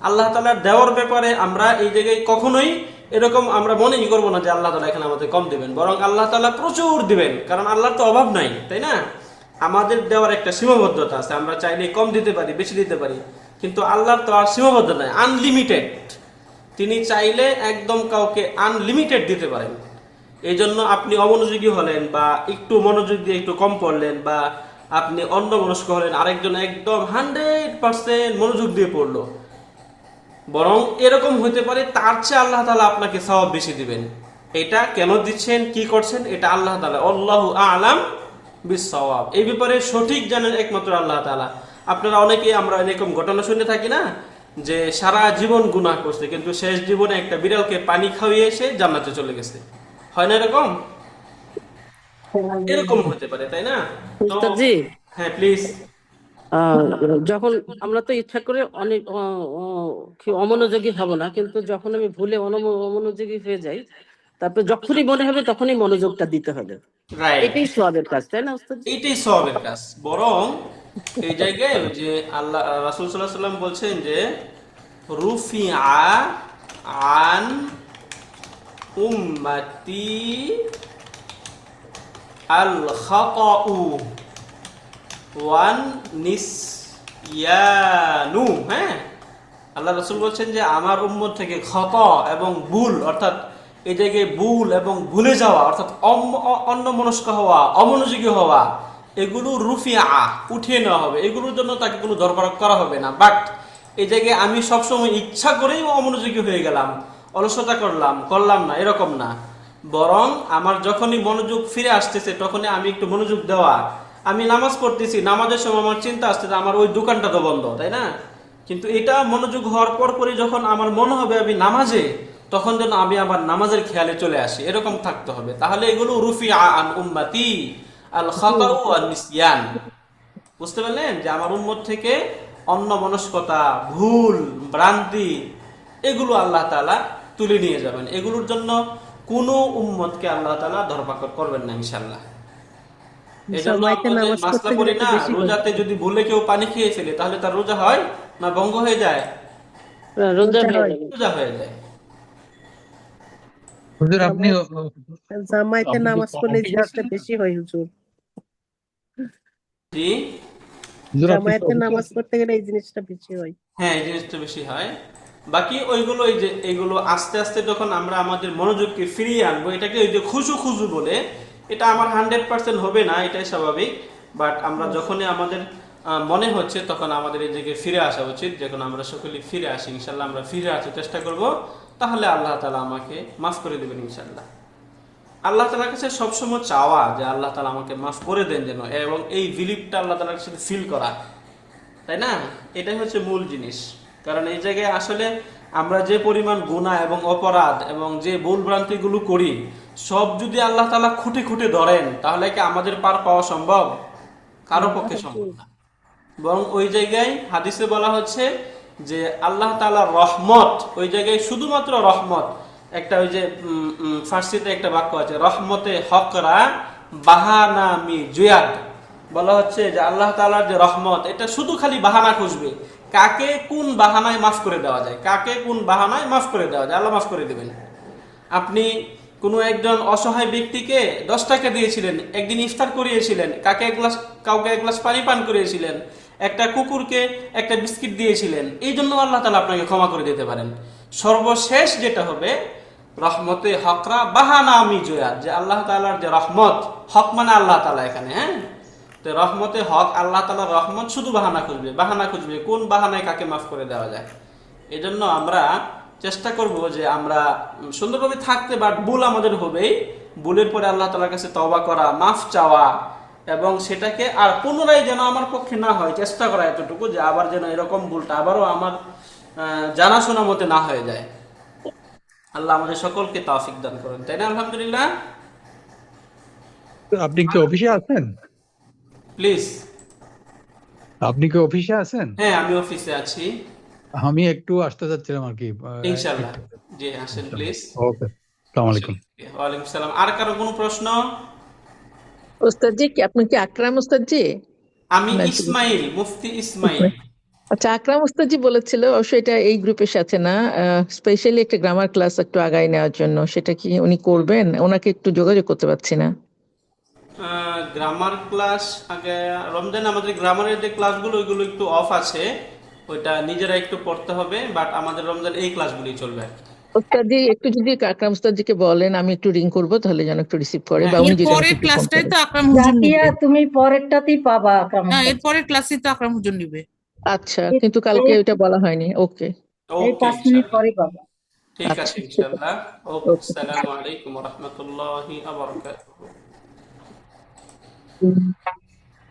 আল্লাহ তাআলার দেওয়ার ব্যাপারে আমরা এই জায়গায় কখনোই এরকম আমরা মনেই করবো না যে আল্লাহ তাআলা এখানে আমাদের কম দিবেন, বরং আল্লাহ তাআলা প্রচুর দিবেন, কারণ আল্লাহর তো অভাব নাই, তাই না? আমাদের দেওয়ার একটা সীমাবদ্ধতা আছে, আমরা চাইলে কম দিতে পারি, বেশি দিতে পারি, কিন্তু আল্লাহর তো আর সীমাবদ্ধতা নাই, আনলিমিটেড। তিনি চাইলে একদম কাউকে আনলিমিটেড দিতে পারেন। এই জন্য আপনি অমনোযোগী হলেন, বা একটু মনোযোগ দিয়ে একটু কম পড়লেন, বা আপনি অন্যমনস্ক হলেন, আরেকজন একদম 100% মনোযোগ দিয়ে পড়লো, বরং এরকম হইতে পারে তার চেয়ে আল্লাহ তাআলা আপনাকে সওয়াব বেশি দিবেন। এটা কেন দিচ্ছেন, কি করছেন, এটা আল্লাহ তাআলা, আল্লাহু আ'লাম বিস-সাওয়াব, এই ব্যাপারে সঠিক জানেন একমাত্র আল্লাহ তাআলা। আপনারা অনেকেই আমরা এরকম ঘটনা শুনে থাকি না, যে সারা জীবন গুনাহ করছে, কিন্তু শেষ জীবনে একটা বিড়ালকে পানি খাওয়িয়ে এসে জান্নাতে চলে গেছে। হয় না এরকম? এরকম হতে পারে, তাই না? তো উস্তাদজি, হ্যাঁ প্লিজ। আহ, যখন আমরা তো ইচ্ছা করে অনেক কি অমনোযোগী হব না, কিন্তু যখন আমি ভুলে অমনোযোগী হয়ে যাই, তারপর যখনই মনে হবে তখনই মনোযোগটা দিতে হবে। রাইট, এটাই সওয়াবের কাজ, তাই না উস্তাদজি? এইটাই সওয়াবের কাজ। বরং এই জায়গায় ওই যে আল্লাহ রাসূল সাল্লাল্লাহু আলাইহি ওয়াসাল্লাম বলছেন যে রুফিআ আন উম্মতি আল খাতাউ ওয়ান নিসয়ানু। হ্যাঁ, আল্লাহ রাসূল বলছেন যে আমার উম্মত থেকে খতা এবং ভুল, অর্থাৎ এই জায়গায় ভুল এবং ভুলে যাওয়া, অর্থাৎ অন্যমনস্ক হওয়া, অমনোযোগী হওয়া, এগুলো রুফিআ, উঠিয়ে নেওয়া হবে, এগুলোর জন্য তাকে কোনো দরবার করা হবে না। বাট এই জায়গায় আমি সবসময় ইচ্ছা করেই অমনোযোগী হয়ে গেলাম, অলসতা করলাম না, এরকম না। বরং আমার যখনই মনোযোগ ফিরে আসতেছে তখনই আমি একটু মনোযোগ দেওয়া। আমি নামাজ পড়তেছি, নামাজের সময় আমার চিন্তা আসতেছে আমার ওই দোকানটা তো বন্ধ, তাই না? কিন্তু এটা মনোযোগ হওয়ার পরপরই যখন আমার মনে হবে আমি নামাজে, তখন যেন আমি আমার নামাজের খেয়ালে চলে আসি, এরকম থাকতে হবে। তাহলে এগুলো রুফিআ আন উম্মতি আল খাতাউ ওয়ান নিসিয়ান। বুঝতে পারলেন যে আমার উম্মত থেকে অন্যমনস্কতা, ভুল, ভ্রান্তি এগুলো আল্লাহ তাআলা তুলে নিয়ে যাবেন। এগুলোর জন্য কোনো উম্মতকে আল্লাহ তাআলা ধরপাকড় করবেন না ইনশাআল্লাহ। এই জন্য সময়তে আমরা যে নামাজ মাসলা পড়তে করি গেলে তো না, বেশি হয়। রোজাতে যদি ভুলে কেউ পানি খেয়ে ফেলে তাহলে তার রোজা হয় না ভঙ্গ হয়ে যায়? রোজা রোজা হয়ে হয়। যাবে। রোজা হয়ে যায়। হুজুর আপনি জামাইতে আপনি কি নামাজ পড়লে এই কমিটি জিনিসটা আছেন? বেশি হয় হুজুর। জি, হুজুর আপনি জামায়াতে কমিটি নামাজ আছেন? পড়তে গেলে এই জিনিসটা বেশি হয়। হ্যাঁ এই জিনিসটা বেশি হয়। বাকি ওইগুলো এই যে এগুলো আস্তে আস্তে যখন আমরা আমাদের মনোযোগকে ফিরিয়ে আনবো, এটাকে ওই যে খুশু খুশু বলে, এটা আমার 100% হবে না, এটাই স্বাভাবিক। বাট আমরা যখনই আমাদের মনে হচ্ছে তখন আমাদের এই দিকে ফিরে আসা উচিত। যখন আমরা সকলে ফিরে আসি ইনশাল্লাহ, আমরা ফিরে আসার চেষ্টা করব, তাহলে আল্লাহ তাআলা আমাকে মাফ করে দেবেন ইনশাল্লাহ। আল্লাহ তাআলার কাছে সবসময় চাওয়া যে আল্লাহ তাআলা আমাকে মাফ করে দেন যেন, এবং এই বিলিভটা আল্লাহ তাআলার কাছে ফিল করা, তাই না? এটাই হচ্ছে মূল জিনিস। কারণ এই জায়গায় আসলে আমরা যে পরিমাণ গুনাহ এবং অপরাধ এবং যে ভুল ভ্রান্তিগুলো করি, সব যদি আল্লাহ তাআলা খুঁটে খুঁটে ধরেন তাহলে কি আমাদের পার পাওয়া সম্ভব? কারো পক্ষে সম্ভব না। বরং ওই জায়গায় হাদিসে বলা হচ্ছে যে আল্লাহ তাআলার রহমত, ওই জায়গায় শুধুমাত্র রহমত। একটা ওই যে ফার্সিতে একটা বাক্য আছে, রহমতে হকরা বাহানা মি জুয়াদ। বলা হচ্ছে যে আল্লাহ তাআলার যে রহমত, এটা শুধু খালি বাহানা খুঁজবে, কাকে কোন বাহানায় মাফ করে দেওয়া যায়, কাকে কোন বাহানায় মাফ করে দেওয়া যায়, আল্লাহ মাফ করে দেবেন। আপনি কোনো একজন অসহায় ব্যক্তিকে 10 টাকা দিয়েছিলেন, একদিন ইফতার করিয়েছিলেন, কাউকে এক গ্লাস পানি পান করিয়েছিলেন, একটা কুকুরকে একটা বিস্কিট দিয়েছিলেন, এই জন্য আল্লাহ তাআলা আপনাকে ক্ষমা করে দিতে পারেন। সর্বশেষ যেটা হবে রহমতে হকরা বাহানা আমি জয়াত, যে আল্লাহ তাআলার যে রহমত, হক মানে আল্লাহ তাআলা এখানে, হ্যাঁ, তো রহমতে হক আল্লাহ তাআলার রহমত শুধু বাহানা খুঁজবে কোন বাহানায় কাকে মাফ করে দেওয়া যায়। এই জন্য আমরা চেষ্টা করব যে আমরা সুন্দরভাবে থাকতে, বাট ভুল আমাদের হবেই। ভুলের পরে আল্লাহ তাআলার কাছে তওবা করা, মাফ চাওয়া, এবং সেটাকে আর পুনরায় যেন আমার পক্ষে না হয়, চেষ্টা করা এতটুকু যে আবার যেন এরকম ভুলটা আবারও আমার জানাশোনা মতে না হয়ে যায়। আল্লাহ আমাদের সকলকে তৌফিক দান করেন, তাই না? আলহামদুলিল্লাহ। আপনি কি অফিসে আছেন? প্লিজ। আপনি কি অফিসে আছেন? হ্যাঁ আমি অফিসে আছি। আমি একটু আসতে চাচ্ছিলাম আর কি। ইনশাআল্লাহ, জি আসেন প্লিজ। ওকে, আসসালামু আলাইকুম। ওয়ালাইকুম সালাম। আর কারো কোনো প্রশ্ন? ওস্তাদ জি, কি আপনি কি আকরাম ওস্তাদ জি? আমি নাকি ইসমাইল, মুফতি ইসমাইল। আচ্ছা, আকরাম ওস্তাদ জি বলেছিল অবশ্যই এটা এই গ্রুপের সাথে না, স্পেশালি একটা গ্রামার ক্লাস একটু আগায় নেওয়ার জন্য, সেটা কি উনি করবেন? ওনাকে একটু যোগাযোগ করতে পারছি না। গ্রামার ক্লাস আগে রমজান আমাদের গ্রামারের যে ক্লাসগুলো ওইগুলো একটু অফ আছে, ওইটা নিজেরা একটু পড়তে হবে, বাট আমাদের রমজান এই ক্লাসগুলোই চলবে আর কি। ওস্তাদ জি একটু যদি আকরাম ওস্তাদ জিকে বলেন, আমি একটু রিং করবো, তাহলে যেন একটু রিসিভ করে, বা হ্যাঁ, উনি যেন এরপরের একটু ফোন ক্লাসটাই করে। তো আকরাম হুজুর জাকিয়া নিবে। তুমি পরেরটাতেই পাবা আকরাম হ্যাঁ, ওস্তাদ। এরপরের ক্লাসে তো আকরাম হুজুর নিবে। আচ্ছা, কিন্তু কালকে এই ওইটা বলা হয়নি। ওকে, এই ওকে 5 মিনিট ইনশাআল্লাহ, পরে পাবা। ঠিক আচ্ছা আছে ঠিক আছে, ইনশাআল্লাহ। ওকে, ওকে। আসসালামু আলাইকুম ওয়া রাহমাতুল্লাহি ওয়া বারাকাতুহু।